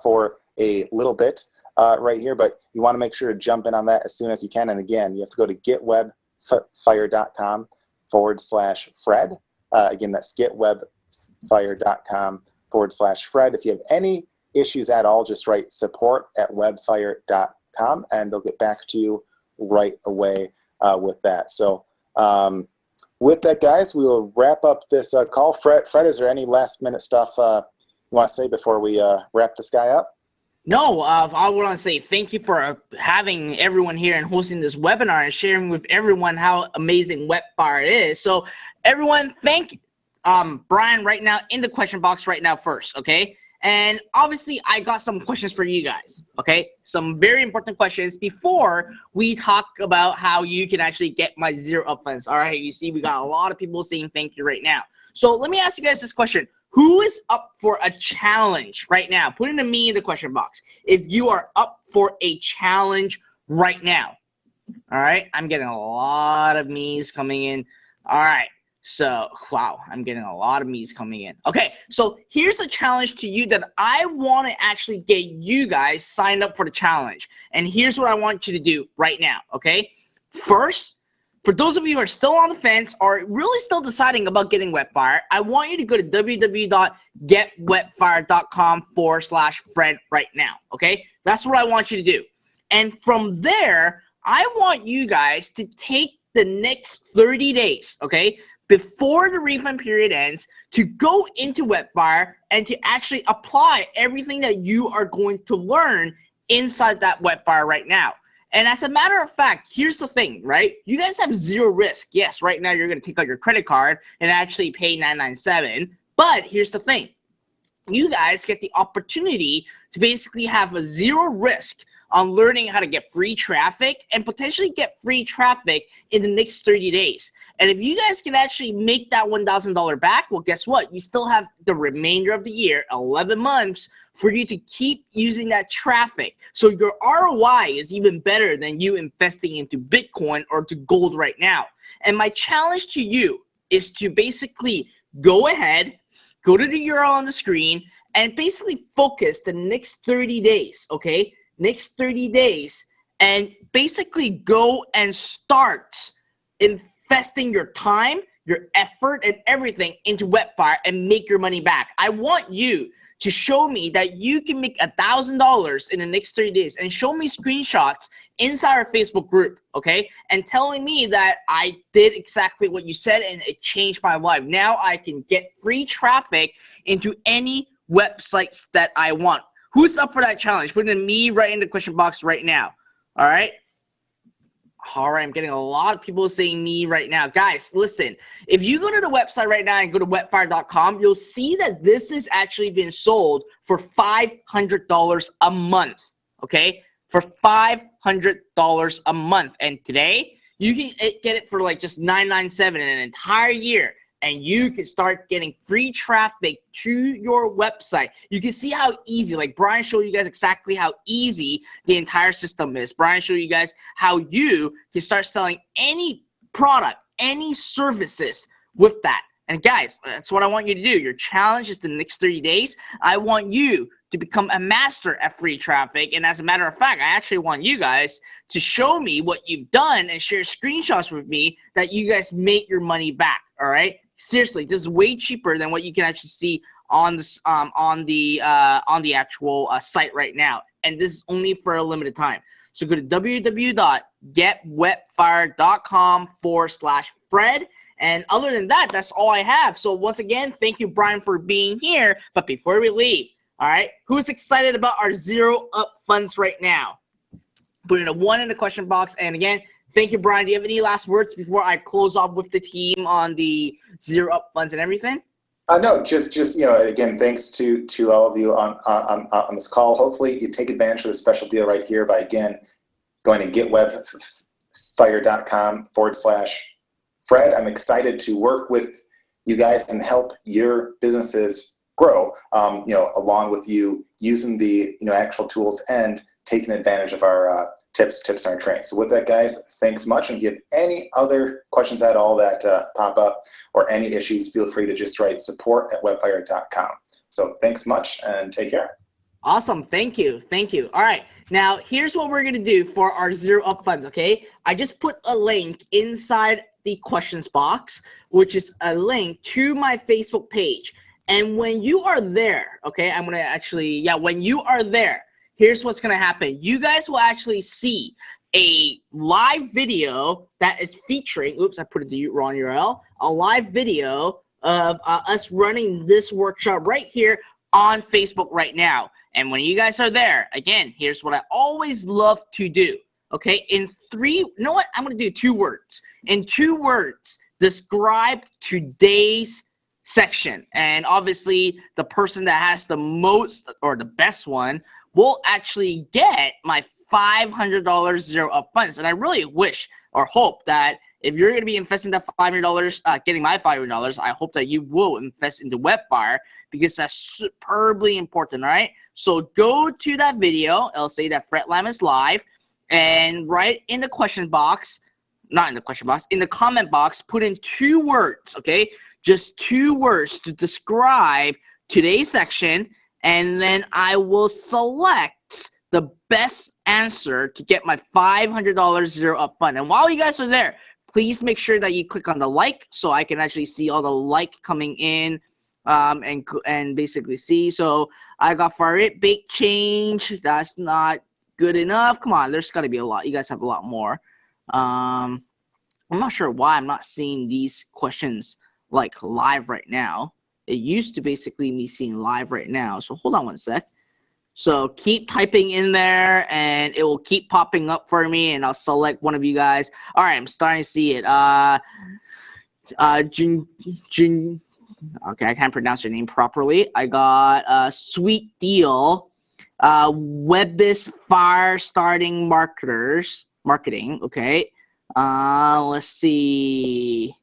for a little bit right here, but you want to make sure to jump in on that as soon as you can. And again, you have to go to getwebfire.com/Fred. Again, that's webfire.com/Fred. If you have any issues at all, just write support@webfire.com and they'll get back to you right away with that. So with that, guys, we will wrap up this call. Fred, is there any last minute stuff you want to say before we wrap this guy up? No, I want to say thank you for having everyone here and hosting this webinar and sharing with everyone how amazing Webfire is. So everyone, thank Brian right now in the question box right now first, okay? And obviously, I got some questions for you guys, okay? Some very important questions before we talk about how you can actually get my zero up funds. All right, you see, we got a lot of people saying thank you right now. So let me ask you guys this question. Who is up for a challenge right now? Put it in me in the question box if you are up for a challenge right now. All right, I'm getting a lot of me's coming in. All right. So, wow, I'm getting a lot of me's coming in. Okay, so here's a challenge to you that I want to actually get you guys signed up for the challenge. And here's what I want you to do right now, okay? First, for those of you who are still on the fence or really still deciding about getting Webfire, I want you to go to www.getwebfire.com/Fred right now, okay? That's what I want you to do. And from there, I want you guys to take the next 30 days, okay? Before the refund period ends, to go into Webfire and to actually apply everything that you are going to learn inside that Webfire right now. And as a matter of fact, here's the thing, right? You guys have zero risk. Yes, right now you're going to take out your credit card and actually pay $997. But here's the thing. You guys get the opportunity to basically have a zero risk on learning how to get free traffic and potentially get free traffic in the next 30 days. And if you guys can actually make that $1,000 back, well, guess what? You still have the remainder of the year, 11 months, for you to keep using that traffic. So your ROI is even better than you investing into Bitcoin or to gold right now. And my challenge to you is to basically go ahead, go to the URL on the screen, and basically focus the next 30 days, okay? Next 30 days, and basically go and start investing your time, your effort, and everything into Webfire and make your money back. I want you to show me that you can make $1,000 in the next 30 days and show me screenshots inside our Facebook group, okay? And telling me that I did exactly what you said and it changed my life. Now I can get free traffic into any websites that I want. Who's up for that challenge? Put in me right in the question box right now. All right. All right. I'm getting a lot of people saying me right now. Guys, listen. If you go to the website right now and go to webfire.com, you'll see that this is actually being sold for $500 a month. Okay. For $500 a month. And today you can get it for like just $997 in an entire year. And you can start getting free traffic to your website. You can see how easy, like Brian showed you guys exactly how easy the entire system is. Brian showed you guys how you can start selling any product, any services with that. And guys, that's what I want you to do. Your challenge is the next 30 days. I want you to become a master at free traffic. And as a matter of fact, I actually want you guys to show me what you've done and share screenshots with me that you guys make your money back. All right. Seriously, this is way cheaper than what you can actually see on the actual site right now, and this is only for a limited time. So go to www.getwebfire.com/Fred, and other than that, that's all I have. So once again, thank you, Brian, for being here. But before we leave, all right, who's excited about our zero up funds right now? Put in a 1 in the question box, and again. Thank you, Brian. Do you have any last words before I close off with the team on the zero up funds and everything? No, just again, thanks to all of you on this call. Hopefully, you take advantage of the special deal right here by again going to getwebfire.com/Fred. I'm excited to work with you guys and help your businesses grow. Along with you using the actual tools and taking advantage of our tips and our training. So with that, guys, thanks much. And if you have any other questions at all that pop up or any issues, feel free to just write support@webfire.com. So thanks much and take care. Awesome. Thank you. Thank you. All right. Now, here's what we're going to do for our zero up funds, okay? I just put a link inside the questions box, which is a link to my Facebook page. And when you are there, okay, I'm going to actually, when you are there, here's what's going to happen. You guys will actually see a live video that is featuring, oops, I put it the wrong URL, a live video of us running this workshop right here on Facebook right now. And when you guys are there, again, here's what I always love to do. Okay, in three, you know what? I'm going to do 2 words. In 2 words, describe today's section. And obviously, the person that has the most or the best one will actually get my $500 zero up funds. And I really wish or hope that if you're going to be investing that $500, getting my $500, I hope that you will invest into Webfire because that's superbly important, all right? So go to that video. It'll say that Fred Lam is live. And write in the question box, not in the question box, in the comment box, put in 2 words, okay? Just 2 words to describe today's section, and then I will select the best answer to get my $500 zero up fund. And while you guys are there, please make sure that you click on the like so I can actually see all the like coming in and basically see. So I got for it, bake change, that's not good enough. Come on, there's got to be a lot. You guys have a lot more. I'm not sure why I'm not seeing these questions like live right now. It used to basically me seeing live right now. So hold on one sec. So keep typing in there and it will keep popping up for me and I'll select one of you guys. All right, I'm starting to see it. Okay, I can't pronounce your name properly. I got Sweet Deal. Webfire starting marketing. Okay. Let's see.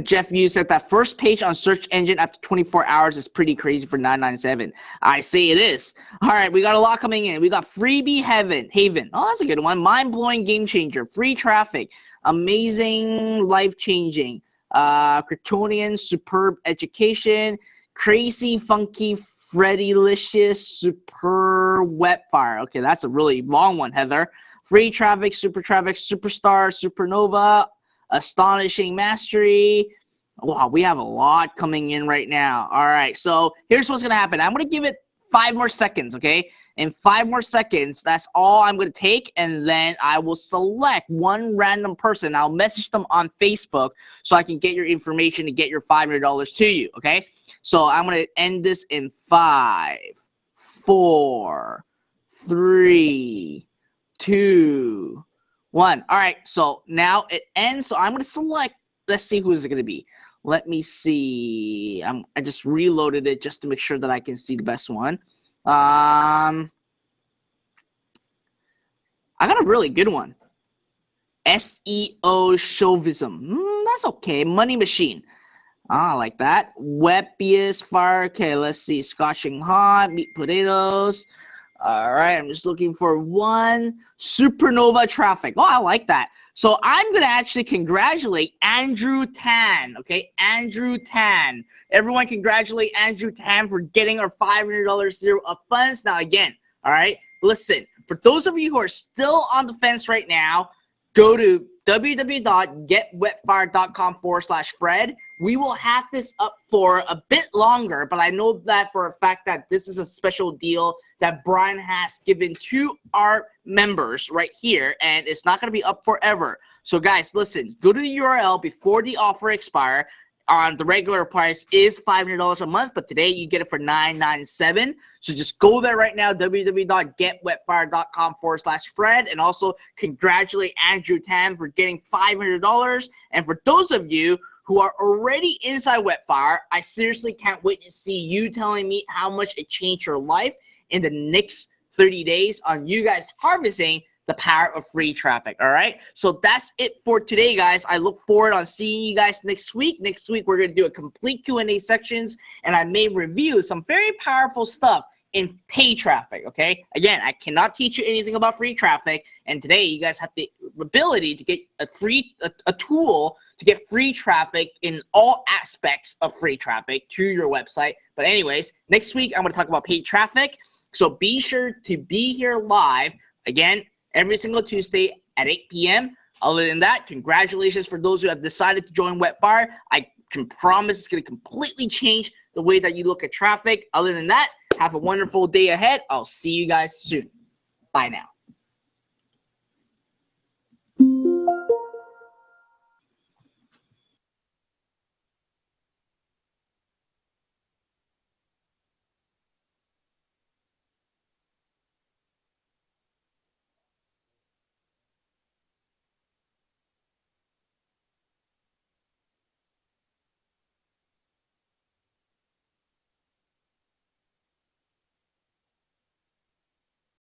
Jeff, you said that first page on search engine after 24 hours is pretty crazy for $9.97. I say it is. All right, we got a lot coming in. We got Freebie Haven. Oh, that's a good one. Mind-blowing game changer. Free traffic. Amazing, life-changing. Kryptonian, superb education. Crazy, funky, Freddylicious, super Webfire. Okay, that's a really long one, Heather. Free traffic, superstar, supernova, astonishing mastery. Wow, we have a lot coming in right now. All right, so here's what's going to happen. I'm going to give it 5 more seconds, okay? In 5 more seconds, that's all I'm going to take, and then I will select one random person. I'll message them on Facebook so I can get your information to get your $500 to you, okay? So I'm going to end this in 5, 4, 3, 2, 1. All right, so now it ends. So I'm going to select, let's see who's it going to be. Let me see. I just reloaded it just to make sure that I can see the best one. I got a really good one. SEO chauvinism. That's okay. Money Machine. I like that. Webbiest Fire. Okay, let's see. Scorching Hot. Meat Potatoes. All right, I'm just looking for one. Supernova Traffic. Oh, I like that. So I'm going to actually congratulate Andrew Tan, okay? Andrew Tan. Everyone congratulate Andrew Tan for getting our $500 zero up funds. Now, again, all right, listen. For those of you who are still on the fence right now, go to www.getwebfire.com/Fred. We will have this up for a bit longer, but I know that for a fact that this is a special deal that Brian has given to our members right here, and it's not going to be up forever. So guys, listen, go to the URL before the offer expire. On the regular price is $500 a month, but today you get it for $9.97. So just go there right now, www.getwebfire.com/Fred, and also congratulate Andrew Tan for getting $500. And for those of you who are already inside Webfire, I seriously can't wait to see you telling me how much it changed your life in the next 30 days on you guys harvesting the power of free traffic. All right, so that's it for today, guys. I look forward on seeing you guys next week. Next week we're going to do a complete Q&A sections, and I may review some very powerful stuff in pay traffic. Okay, again, I cannot teach you anything about free traffic, and today you guys have the ability to get a tool to get free traffic in all aspects of free traffic to your website. But anyways, next week I'm going to talk about paid traffic, so be sure to be here live again every single Tuesday at 8 p.m. Other than that, congratulations for those who have decided to join Webfire. I can promise it's going to completely change the way that you look at traffic. Other than that, have a wonderful day ahead. I'll see you guys soon. Bye now.